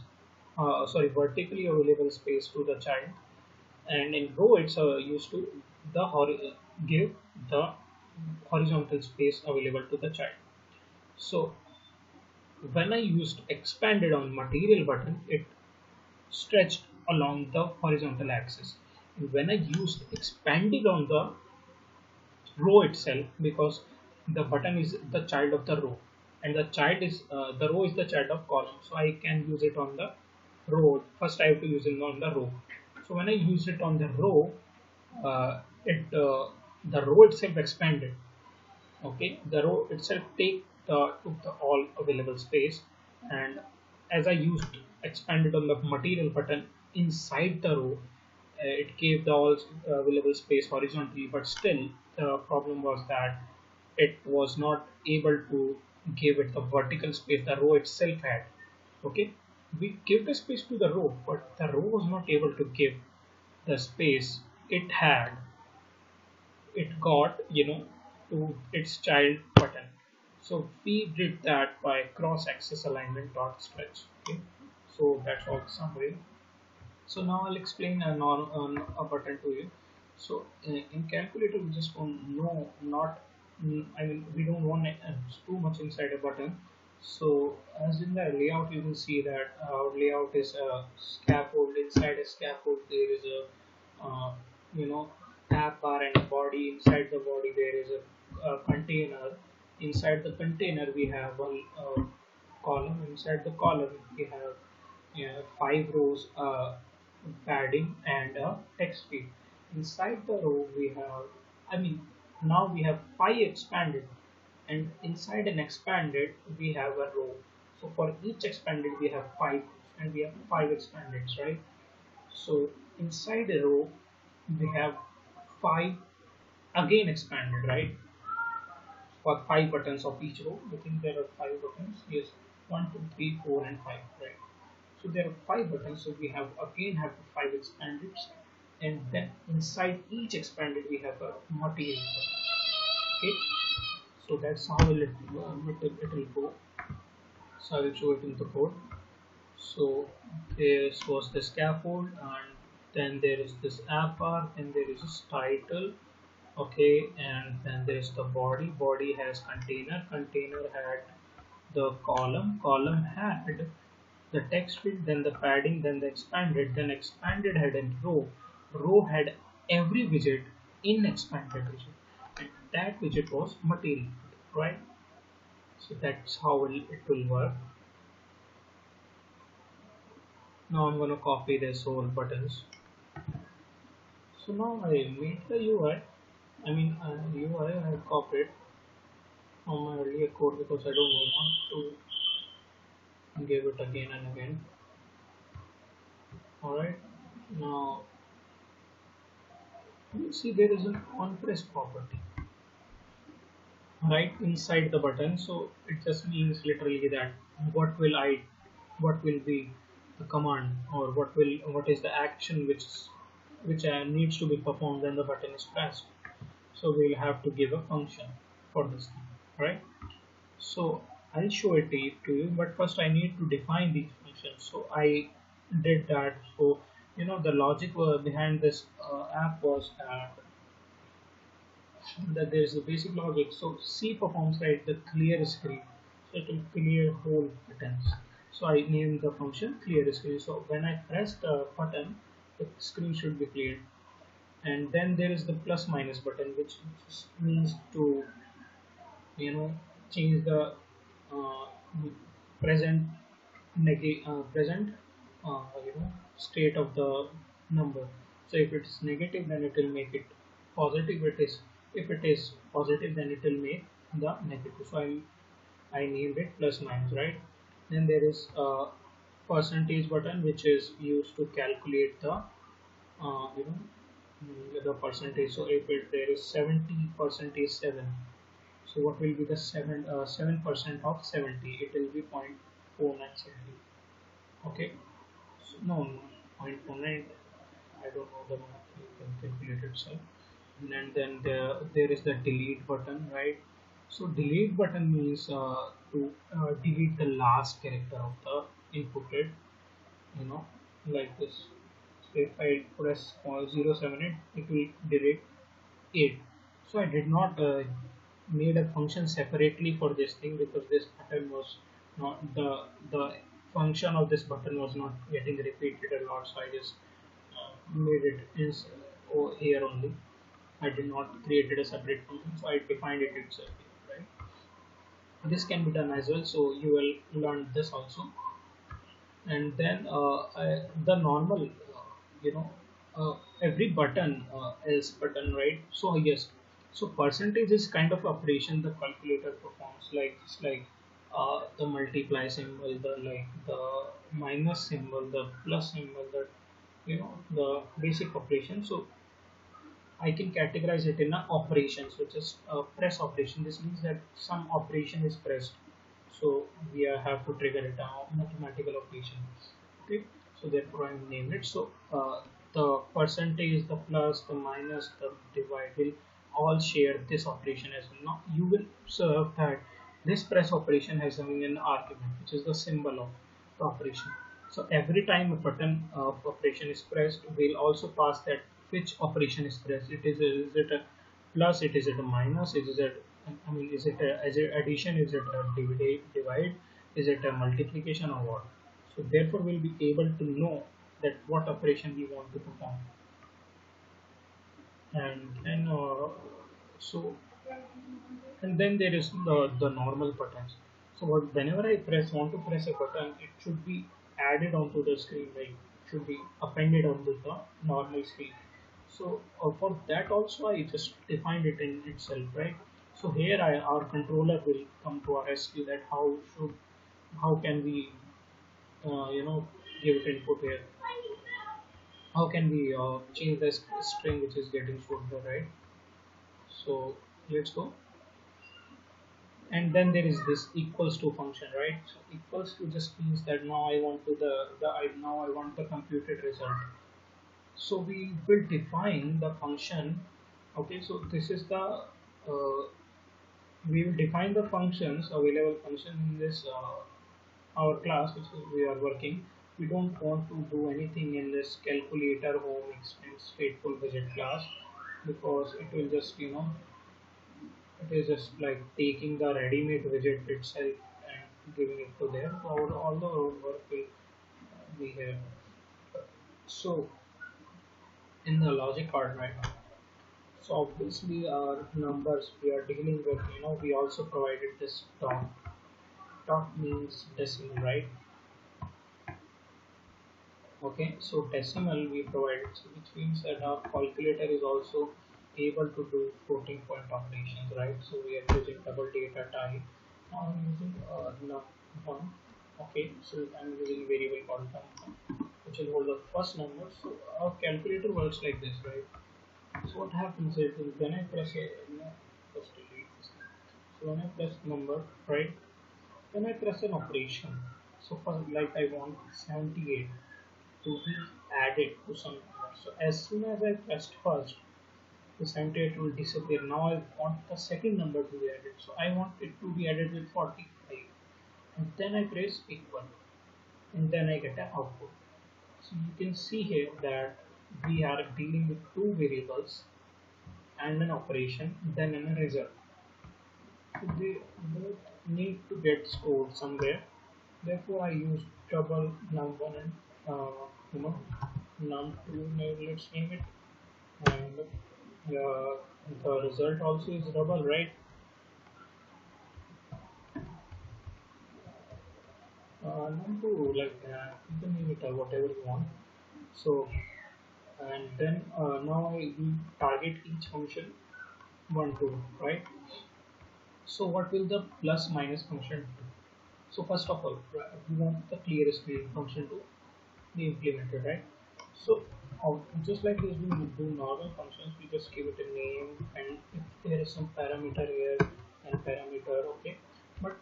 vertically available space to the child, and in row it's used to give the horizontal space available to the child. So when I used expanded on material button, it stretched along the horizontal axis. And when I used expanded on the row itself, because the button is the child of the row, and the row is the child of column, so I can use it on the row. First I have to use it on the row. So when I use it on the row, it the row itself expanded. Okay, the row itself took the all available space, and as I used expanded on the material button inside the row, it gave the all available space horizontally, but still the problem was that it was not able to give it the vertical space the row itself had. Okay, we give the space to the row, but the row was not able to give the space it had, it got, to its child button. So we did that by cross-axis alignment dot stretch. Okay, so that's all the summary. So now I'll explain a button to you. So in calculator, we just want no not I mean, we don't want too much inside a button. So as in the layout, you will see that layout is a scaffold. Inside a scaffold, there is a tab bar and a body. Inside the body, there is a container. Inside the container, we have one column. Inside the column, we have, 5 rows padding and a text field. Inside the row we have, now we have 5 expanded, and inside an expanded we have a row. So for each expanded we have 5, and we have 5 expandeds, right? So inside a row we have 5 again expanded, right? For 5 buttons of each row, I think there are 5 buttons. Yes, 1, 2, 3, 4, and 5, right? So there are 5 buttons, so we have again have 5 expandeds, and then inside each expanded we have a material button. Okay, so that's how it will go. So I will show it in the code. So this was the scaffold, and then there is this app bar, and there is this title. Okay, and then there is the body has container had the column had the text field, then the padding, then the expanded, then expanded had a row had every widget in expanded widget, and that widget was material, right? So that's how it will work. Now I'm going to copy this whole buttons. So now I made the UI. UI I have copied from my earlier code, because I don't want to give it again and again. Alright, now you see there is an on press property right inside the button. So it just means literally that what will I what will be the command, or what is the action which needs to be performed when the button is pressed. So we'll have to give a function for this thing, right? So I'll show it to you, but first I need to define these functions. So I did that. So the logic behind this app was that there is a basic logic. So C performs, right, the clear screen, so it will clear whole buttons. So I named the function clear screen. So when I press the button, the screen should be cleared. And then there is the plus minus button, which just means to you know change the uh, present present state of the number. So if it's negative, then it will make it positive. It is If it is positive, then it will make the negative. So I named it plus minus, right? Then there is a percentage button, which is used to calculate the uh, you know the percentage. So if there is 70 percentage 7, so what will be the 7% of 70? It will be 0.4970. Okay. So, no, no, 0.49. I don't know the math. You can calculate it itself. And then there is the delete button, right? So delete button means to delete the last character of the inputted, you know, like this. So if I press 078, it will delete 8. So I did not made a function separately for this thing, because this button was not the function of this button was not getting repeated a lot. So I just made it here only. I did not created a separate function, so I defined it itself here, right? This can be done as well, so you will learn this also. And then the normal you know every button else button, right? So yes, so percentage is kind of operation the calculator performs, like just like the multiply symbol, the like the minus symbol, the plus symbol, the the basic operation. So I can categorize it in a operation. So just a press operation. This means that some operation is pressed. So we have to trigger it a mathematical operation. Okay. So therefore I name it. So the percentage, the plus, the minus, the divide will all share this operation as well. Now you will observe that this press operation has having an argument, which is the symbol of the operation. So every time a button of operation is pressed, we'll also pass that which operation is pressed. Is it a plus? Is it a minus? Is it addition? Is it a divide? Is it a multiplication, or what? So therefore, we'll be able to know that what operation we want to perform. And then there is the normal buttons. So whenever I want to press a button, it should be added onto the screen, like should be appended onto the normal screen. So for that also I just defined it in itself, right? So here our controller will come to our rescue, that how can we give it input here, how can we change the string which is getting shown here, right? So let's go. And then there is this equals to function, right? So equals to just means that now I want to now I want the computed result. So we will define the function. Okay, so this is the we will define the functions, available function in this our class which we are working. We don't want to do anything in this calculator home expense faithful budget class, because it will just it is just like taking the ready-made widget itself and giving it to there. So all the work will be here. So in the logic part right now. So obviously our numbers we are dealing with, we also provided this dot. Dot means decimal, right? Okay, so decimal we provided, so which means that our calculator is also able to do floating point operations, right? So we are using double data type. Now I'm using num1. Okay, so I'm using variable called num1, which will hold the first number. So our calculator works like this, right? So what happens is when I press a just delete this. So when I press number, right? When I press an operation, So for like I want 78 to be added to some number. So as soon as I pressed first, the 78 will disappear. Now I want the second number to be added. So I want it to be added with 45. And then I press equal. And then I get an output. So you can see here that we are dealing with two variables and an operation, then a result. So they both need to get stored somewhere. Therefore, I use double num1 and num2. Let's name it, and the result also is double, right? Num2, like you can name it whatever you want. So, and then now I will target each function 1, 2, right? So, what will the plus minus function do? So, first of all, we want the clearest function to be implemented, right? So just like this we do normal functions, we just give it a name, and if there is some parameter here and parameter, okay. But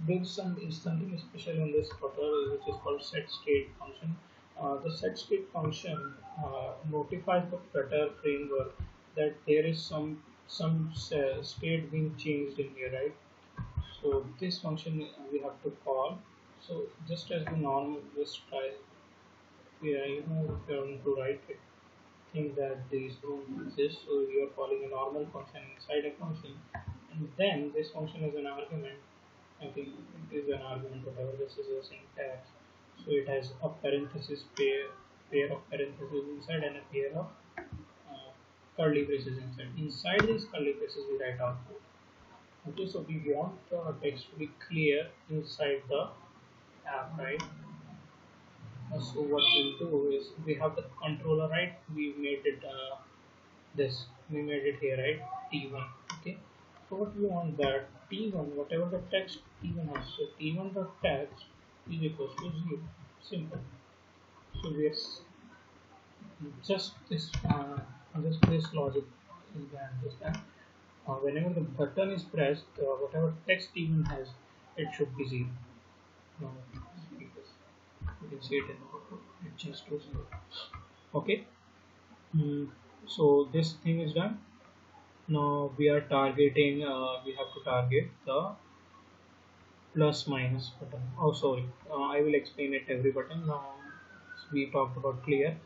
there's something special in this Flutter which is called set state function. The set state function notifies the Flutter framework that there is some state being changed in here, right? So this function we have to call. So just as the normal, just try, yeah, if you're going to write it, think that these don't exist, so you're calling a normal function inside a function, and then this function is an argument. I think it is an argument, whatever this is a syntax. So it has a parenthesis pair of parentheses inside and a pair of curly braces inside. Inside these curly braces we write output. Okay, so we want the text to be clear inside the app, right? So what we'll do is we have the controller, right? We made it we made it here, right? T1. Okay. So what we want that T1, whatever the text T1 has, so T1 dot text is equals to 0. Simple. So we are just this logic is behind this. And whenever the button is pressed, whatever text T1 has, it should be 0. Now, because you can see it in the output, it changed to 0. Okay. So this thing is done. Now we are targeting, we have to target the plus minus button. Oh, sorry, I will explain it every button. Now we talked about clear,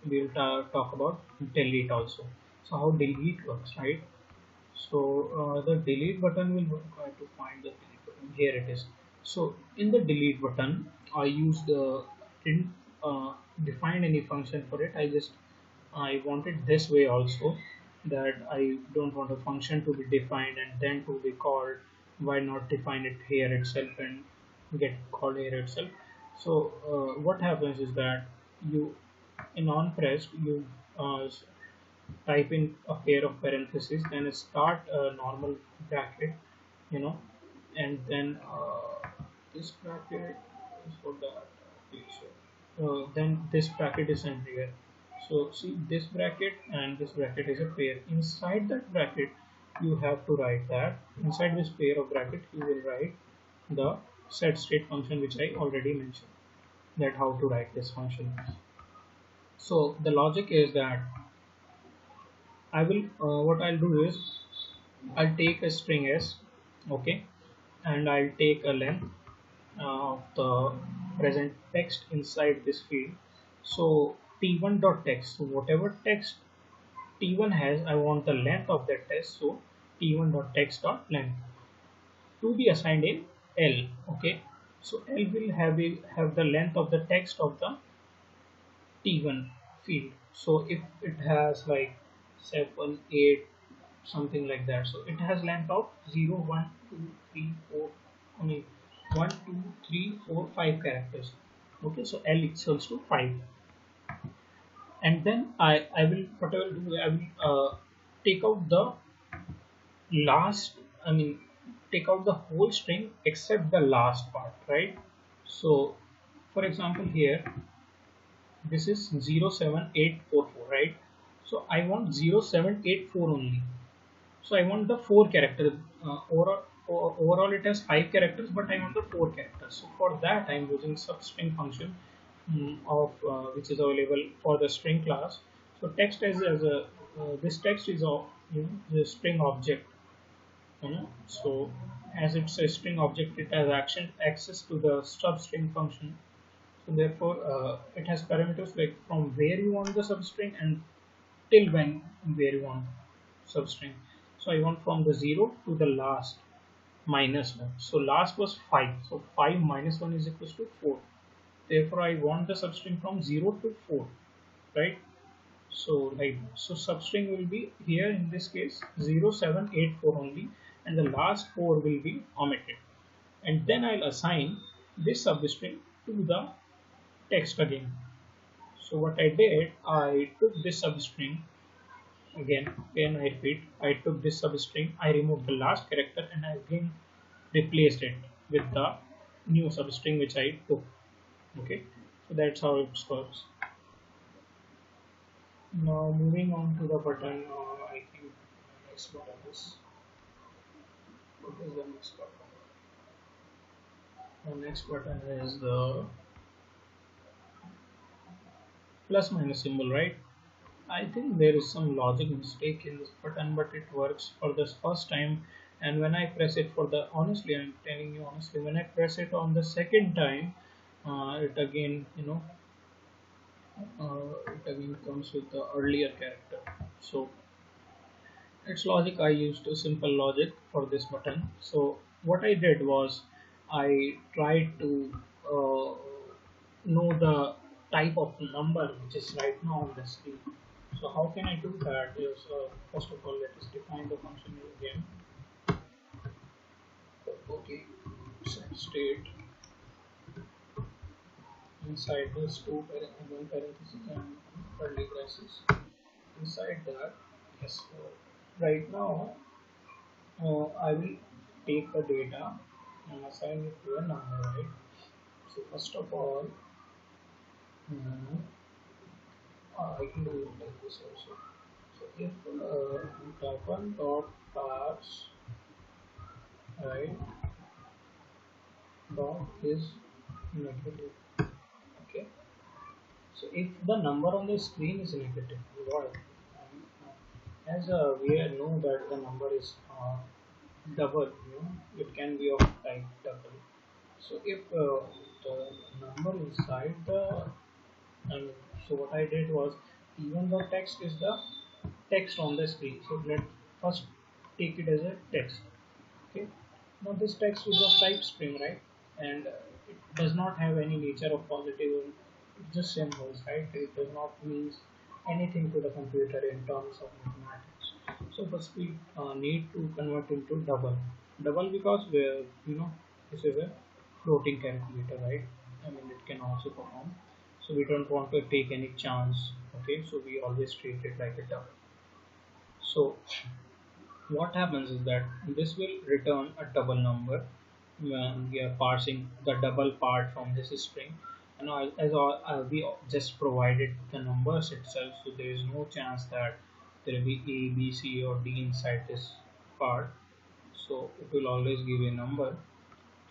we will talk about delete also. So how delete works, right? So the delete button will try to find the delete button. Here it is. So in the delete button, I used didn't define any function for it. I want it this way also, that I don't want a function to be defined and then to be called. Why not define it here itself and get called here itself? So what happens is that you in on pressed you type in a pair of parentheses, then start a normal bracket, you know, and then this bracket is for that. Okay, so then this bracket is in here. So see, this bracket and this bracket is a pair. Inside that bracket you have to write that inside this pair of bracket you will write the set state function, which I already mentioned, that how to write this function. So the logic is that I will what I'll do is I'll take a string s, okay, and I'll take a length of the present text inside this field. So t1 dot text, so whatever text t1 has, I want the length of that text. So t1 dot text dot length to be assigned in L. Okay, so L will have the length of the text of the t1 field. So if it has like 7, 8, something like that, so it has length of 0, 1, 2, 3, 4, I mean 1, 2, 3, 4, 5 characters. Okay, so L equals to 5, and then I will, what I will do, I will take out the last, I mean take out the whole string except the last part, right? So for example here this is 07844, right? So I want 0784 only. So I want the 4 characters, or overall it has 5 characters, but I want the 4 characters. So for that I'm using substring function of which is available for the string class. So text as a this text is of the string object. So as it's a string object, it has action access to the substring function. So therefore, it has parameters like from where you want the substring and till when where you want substring. So I want from the 0 to the last minus 1. So last was 5. So 5 minus 1 is equals to 4. Therefore, I want the substring from 0 to 4, right? So substring will be here in this case 0784 only, and the last 4 will be omitted. And then I'll assign this substring to the text again. So what I did, I took this substring again I repeat, I took this substring, I removed the last character, and I again replaced it with the new substring which I took. Okay, so that's how it works. Now moving on to the button, I think the next button is, what is the next button? The next button is the plus minus symbol, right? I think there is some logic mistake in this button, but it works for this first time. And when I press it for the, honestly, I'm telling you honestly, when I press it on the second time, it again, it again comes with the earlier character. So it's logic. I used a simple logic for this button. So what I did was I tried to uh, know the type of number which is right now on the screen. So how can I do that is, first of all, let us define the function again. Okay, set state inside this one parenthesis and curly braces. Inside that, yes, right now I will take the data and assign it to a number, right? So first of all, uh, I can do it like this also. So if double dot parse, right, dot is negative, okay. So if the number on the screen is negative, what? As we know that the number is double, it can be of type double. So if the number inside the, and so what I did was, even though text is the text on the screen, so let's first take it as a text. Okay, now this text is of type string, right? And it does not have any nature of positive, it's just symbols, right? It does not mean anything to the computer in terms of mathematics. So first we need to convert into double because this is a floating calculator, right? I mean, it can also perform, so we don't want to take any chance. Okay, so we always treat it like a double. So what happens is that this will return a double number. We are parsing the double part from this string, and we just provided the numbers itself, so there is no chance that there will be a, b, c, or d inside this part. So it will always give a number.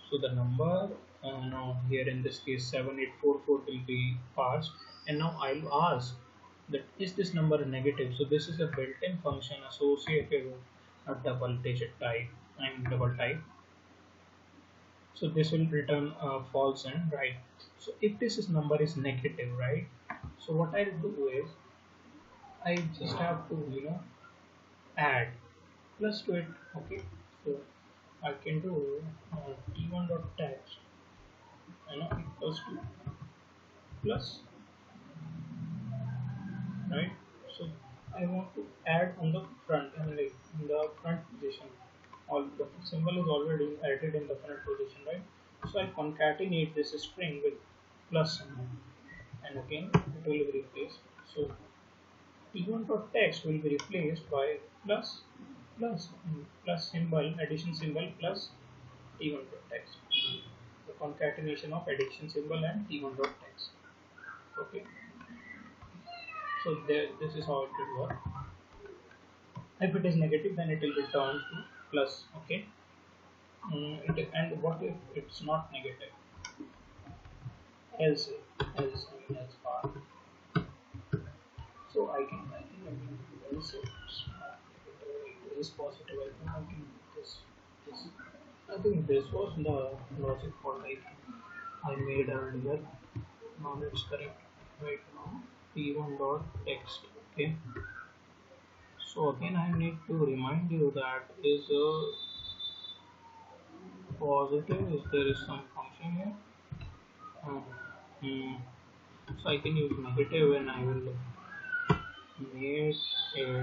So the number, now here in this case 7844 will be parsed, and now I'll ask that is this number negative. So this is a built-in function associated with a double digit type and double type. So this will return false and right. So if this is number is negative, right? So what I'll do is I just have to add plus to it. Okay, so I can do t1 dot text equals to plus, right? So I want to add on the front, and like in the front position, all the symbol is already added in the front position, right? So I concatenate this string with plus symbol, and again it will be replaced. So t1 dot text will be replaced by plus symbol, addition symbol, plus t1 dot text. The concatenation of addition symbol and t1 dot text. Okay, so there, this is how it will work. If it is negative, then it will be turned to plus. Okay, And what if it's not negative? Else, else part. So I can do else if it's not negative, it is positive. I think I can do this. I think this was the logic for I made earlier. Now let's correct right now. P1 dot text. Okay. So again, I need to remind you that is positive. Is there is some function here? Um, hmm. So I can use negative and I will make it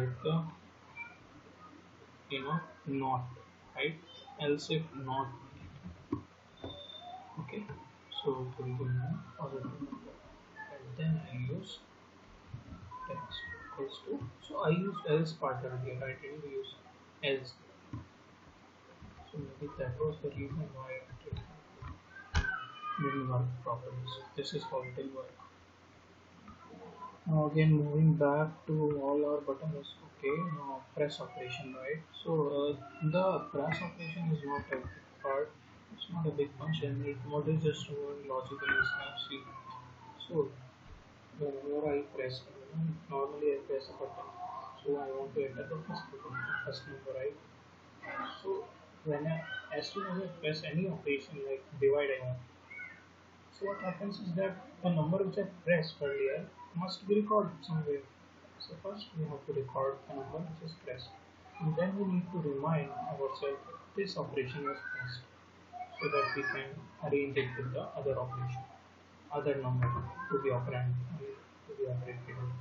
not, right? Else if not, okay. So it will be positive number, and then I use text equals to. So I use else part earlier. I didn't use else. So maybe that was the reason why it didn't work properly. So this is how it will work. Now again moving back to all our buttons. Okay, now press operation, right? So the press operation is not a big part. It's not a big function. What is just one logical instance. See. So whenever I press, normally I press a button. So I want to enter the first button, first number, right? So as soon as I press any operation like divide, I want. So what happens is that the number which I pressed earlier must be recorded somewhere. So first we have to record the number which is pressed. And then we need to remind ourselves that this operation was pressed so that we can arrange it with the other operation, other number to be operand, to be operated on.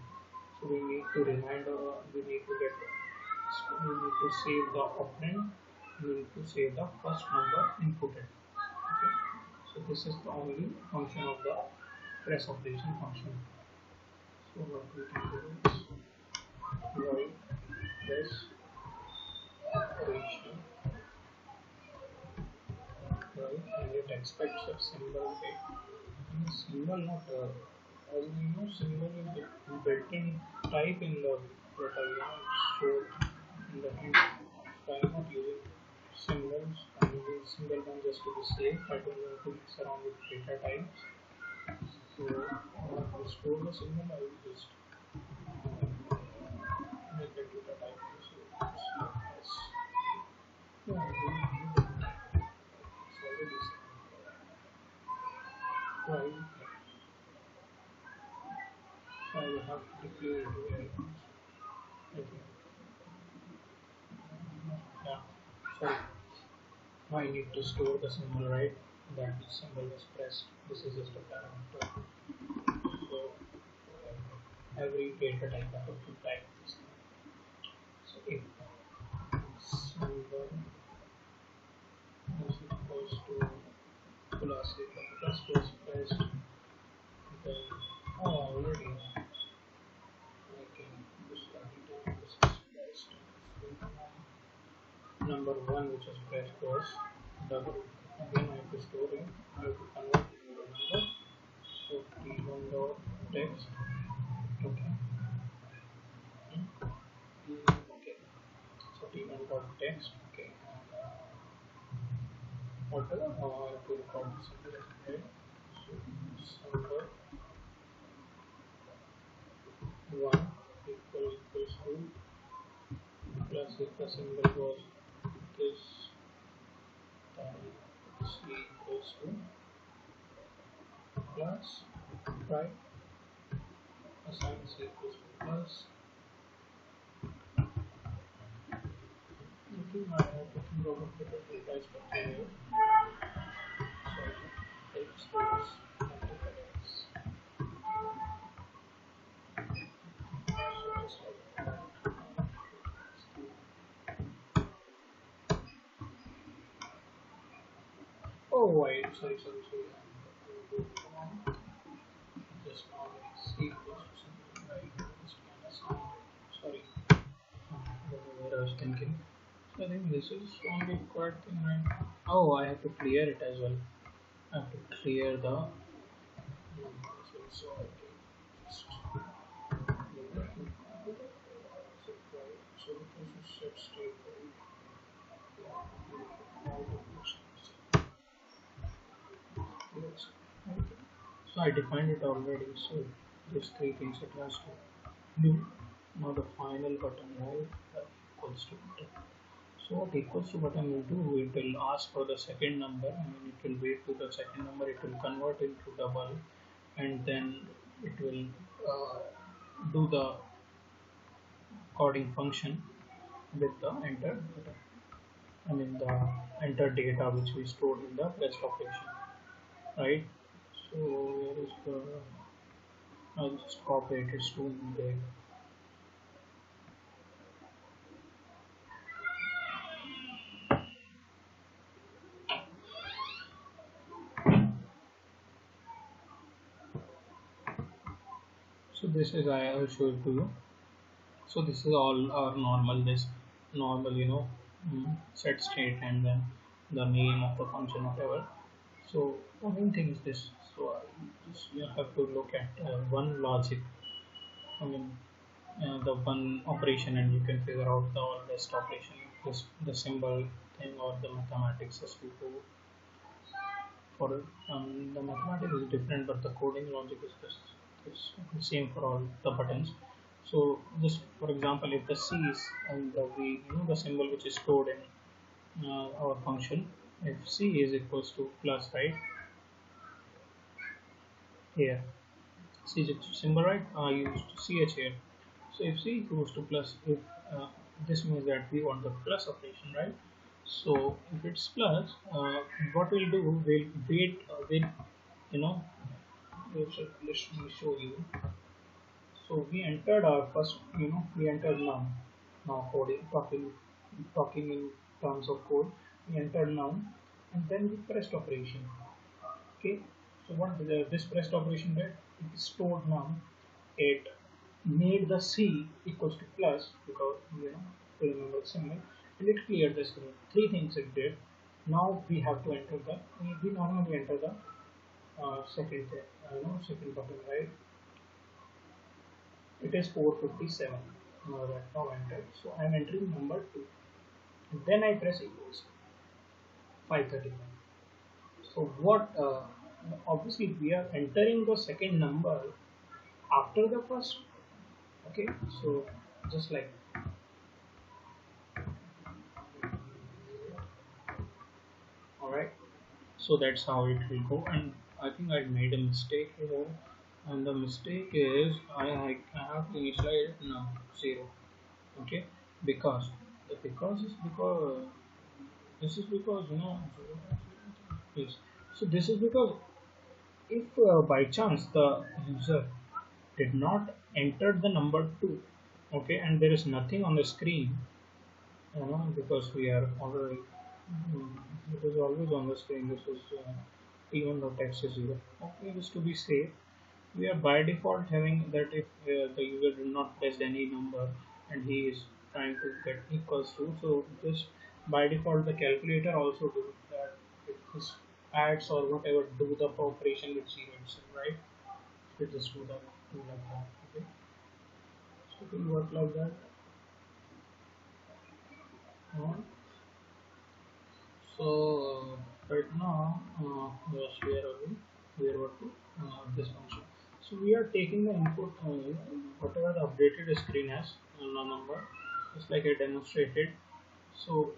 So we need to remind, we need to get, we need to save the operand, we need to save the first number inputted. Okay. So this is the only function of the press operation function. So what we can do is write press operation, right, and it expects a symbol date. Symbol not as we know, symbol is the built-in type in the program stored in the end. So I am not using symbols. I am using symbol one just to be safe. I don't want to mix around with data types. So to store the symbol, I will just make the data type. So it's yeah, it's already right. So I will have to declare it here. Okay. Yeah. Sorry. Now I need to store the symbol, right? That symbol was pressed. This is just a parameter. So every data type I have to type this. So if symbol is equals to plus if the plus was pressed, then already I can just write it down. This is pressed. Number one which is pressed was double. Again I have to store it. I have to convert it to a number. So t1 dot text. Okay. Okay. So t1 dot text. Okay. And whatever I have to record the symbol as well. So symbol one equals to plus if the symbol was this, then c equals to plus, right? Assign c equals to plus. Okay, I have to think about the data structure here. So I take stores multipliers. So it's like oh wait, sorry. Just now c equals to something, right? Just kind of sound. Sorry. I don't know what I was thinking. So I think this is only required thing, right? Oh, I have to clear it as well. I have to clear the numbers. So I can just move that. So because you set state, So I defined it already. So these three things it has to do. Now the final button, right? Equals to button. So what equals to button will do? It will ask for the second number. I mean, it will wait to the second number. It will convert it to double, and then it will do the coding function with the enter button. I mean the enter data which we stored in the rest operation, right? So where is the? I'll just copy it. It's too big. So this is I will show it to you. So this is all our normal this normal set state and then the name of the function whatever. So the main thing is this. So just you have to look at one logic. I mean the one operation, and you can figure out the all rest operation. This the symbol thing or the mathematics as we do for it. The mathematics is different, but the coding logic is just is the same for all the buttons. So just for example, if the C is and the V, the symbol which is stored in our function, if C is equals to plus, right? Here, C is symbol, right? I used CH here. So if C equals to plus, if this means that we want the plus operation, right? So if it's plus, what we'll do, we'll wait with you know let me show you. So we entered our first, we entered num. Now coding, talking in terms of code. We entered num, and then we pressed operation. Okay. So what this pressed operation did? It stored num. It made the C equals to plus because you remember the symbol, and it cleared the screen. Three things it did. Now we have to enter the. We normally enter the second button, right? It is 457. Now that now entered. So I am entering number 2. And then I press equals 535. So what? Obviously we are entering the second number after the first. Okay. So just like all right. So that's how it will go. And I think I made a mistake here. And the mistake is I have initialized no 0. Okay, because the because is because this is because yes. So this is because if by chance the user did not enter the number 2, okay, and there is nothing on the screen, because we are already mm, it is always on the screen. This is even though text is 0. Okay, just to be safe, we are by default having that if the user did not press any number and he is trying to get equals to, so just by default the calculator also do that. It just adds or whatever do the operation with 0 itself, right? So it just do like that. Okay, so it will work like that. uh, so right now yes, we are working this function. So we are taking the input whatever the updated screen has no number, just like I demonstrated. So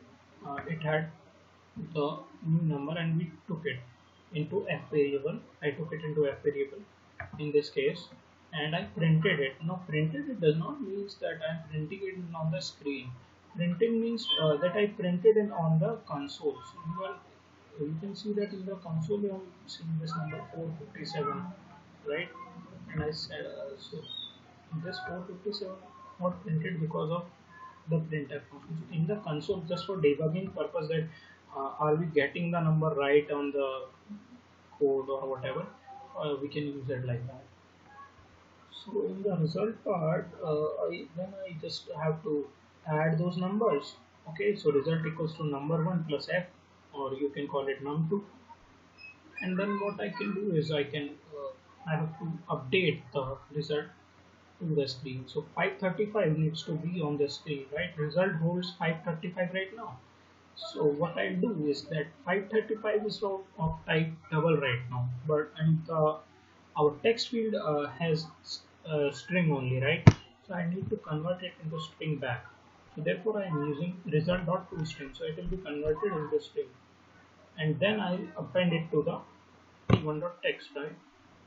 it had the new number and we took it into f variable. I took it into f variable in this case, and I printed it. Now printed it does not means that I am printing it on the screen. Printing means that I printed it on the console. So you can see that in the console you are seeing this number 457, right? And I said so this 457 got printed because of the printf function. So in the console, just for debugging purpose, that are we getting the number right on the code or whatever, we can use it like that. So in the result part, I just have to add those numbers. Okay, so result equals to number 1 plus f, or you can call it num2. And then what I can do is I have to update the result to the screen. So 535 needs to be on the screen, right? Result holds 535 right now. So what I do is that 535 is of type double right now, but and the our text field has string only, right? So I need to convert it into string back. So therefore I am using result.toString. So it will be converted into string, and then I'll append it to the t1.text, right?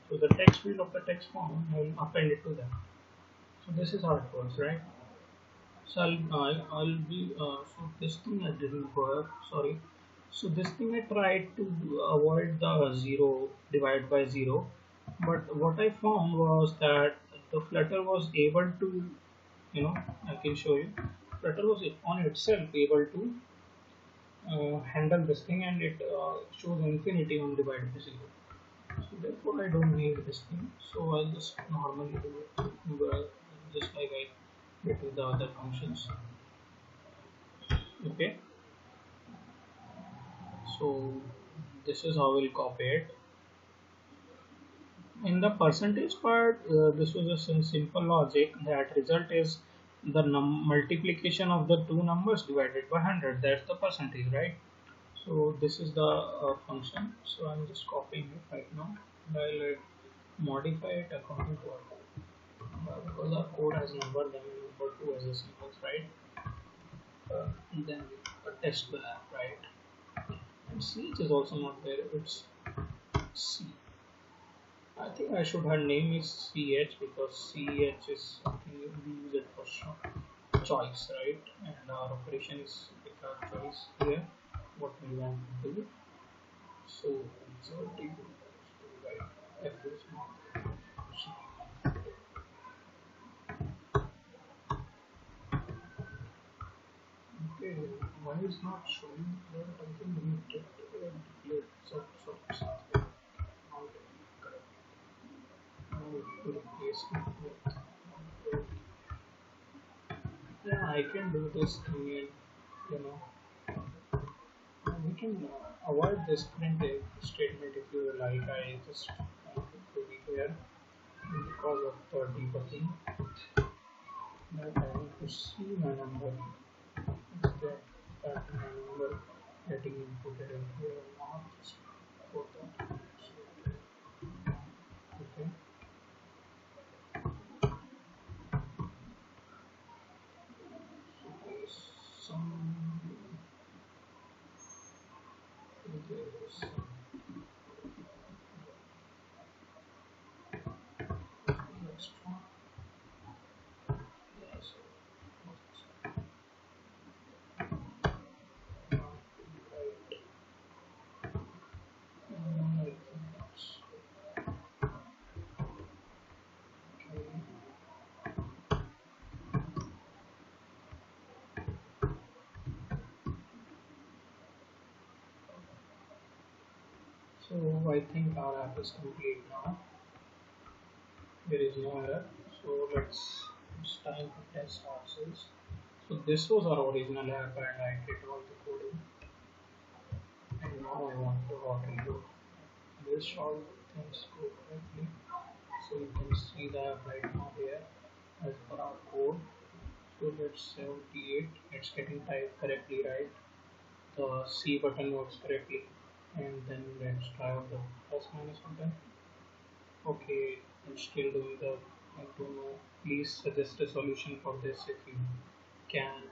So the text field of the text form, I will append it to that. So this is how it works, right? So I'll be so this thing I didn't work, sorry. So this thing I tried to avoid the 0 divide by 0, but what I found was that the Flutter was able to, I can show you, Flutter was on itself able to handle this thing, and it shows infinity on divide by 0. So therefore I don't need this thing, so I'll just normally do it just like I did with the other functions. Okay, so this is how we'll copy it. In the percentage part, this was a simple logic that result is the multiplication of the two numbers divided by 100. That's the percentage, right? So this is the function. So I'm just copying it right now. I'll modify it according to our code. Because our code has number, then we number 2 as a symbols, right? And then we test the app, right? And CH is also not there. It's C. I think I should have name is CH, because CH is something we use it for choice, right? And our operation is with our choice here, what we want to do. So right, F is not C. Okay, why is not showing here? I think we need to declare something. Correct. Now to replace it with, yeah, I can do this thing, and we can avoid this printf statement if you like. I just want it to be here because of the debugging that I need to see my number. Instead that my number getting inputted in here or not, just for that. Okay. So there's some extra. Yeah, so right. I think that's okay. So I think our app is complete now. There is no error. So it's time to test ourselves. So this was our original app, and I did all the coding. And now I want to log into this. All things go correctly. So you can see the app right now here as per our code. So that's 78. It's getting typed correctly, right? The C button works correctly. And then let's try out the plus minus button. Okay, I'm still doing the, I don't know. Please suggest a solution for this if you can.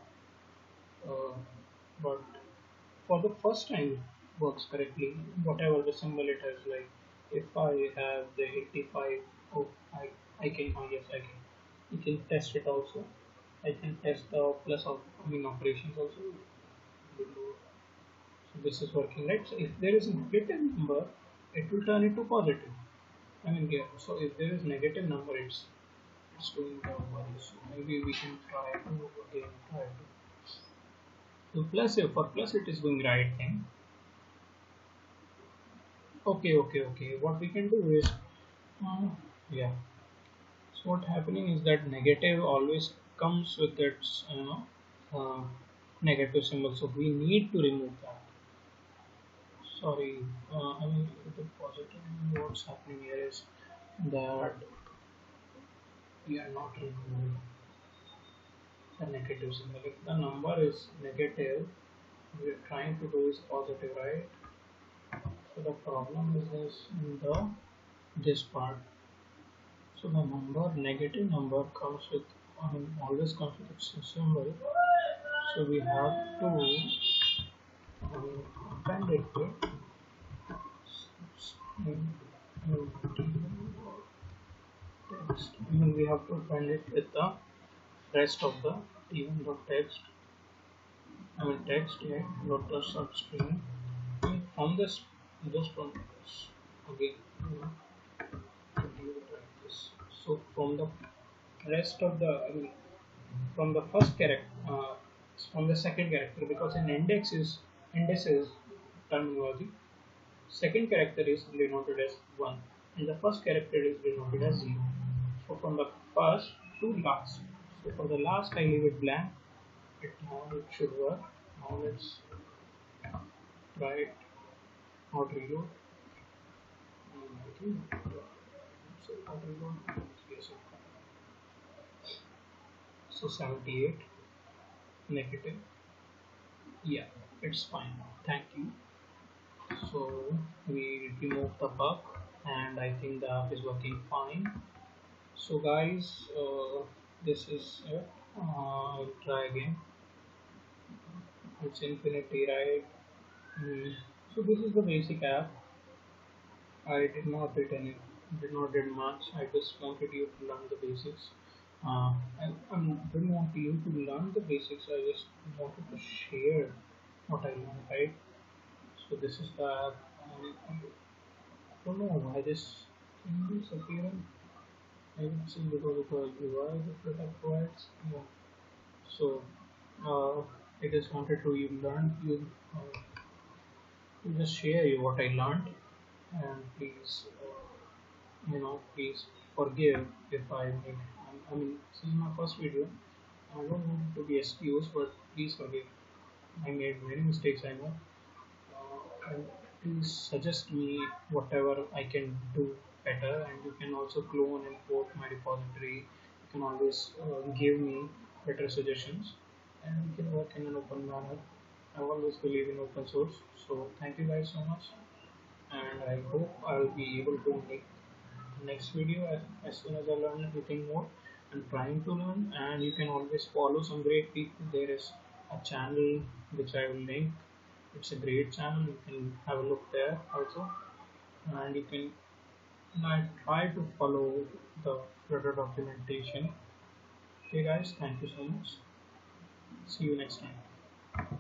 Uh, but for the first time works correctly, whatever the symbol it has. Like if I have the 85, oh, I can, oh yes, I can. You can test it also. I can test the plus of, operations also. So this is working, right? So if there is a negative number, it will turn into positive. Yeah, so if there is negative number, it's doing the value. So maybe we can try to again try to. So plus, for plus it is doing right thing. Okay. What we can do is, yeah. So what happening is that negative always comes with its negative symbol. So we need to remove that. Sorry, the positive. What's happening here is that we are not removing the negative symbol. If the number is negative, we are trying to do is positive, right? So the problem is in the this part. So the number, negative number comes with, always comes with its symbol. So we have to append it with text. We have to append it with the rest of the t1.text. Text here, dot the substring. And from this, just from this, again, leave it like this. So from the rest of the, from the first character, from the second character, because in indices terminology, second character is denoted as 1 and the first character is denoted as 0. So from the first to last. So for the last I leave it blank. Now it should work. Now let's try it. Not reload. I think so. Not reload. Yes. So 78 negative. Yeah, it's fine. Thank you. So we remove the bug and I think the app is working fine. So guys, this is it. I'll try again. It's infinity, right? So this is the basic app. I did not did not did much. I just wanted you to learn the basics. I didn't want you to learn the basics. I just wanted to share what I learned, right? So this is the app. I don't know why this thing is appearing. I would say because of the UI that it provides. Yeah. So I just wanted to you just share you what I learned, and please please forgive if I make. This is my first video. I don't want it to be excuse, but please forgive. I made many mistakes. I know. And please suggest me whatever I can do better, and you can also clone and port my repository. You can always give me better suggestions, and we can work in an open manner. I always believe in open source. So thank you guys so much, and I hope I'll be able to make next video as soon as I learn anything more. I'm trying to learn, and you can always follow some great people. There is a channel which I will link. It's a great channel. You can have a look there also, and you can try to follow the Flutter documentation. Okay, guys, thank you so much. See you next time.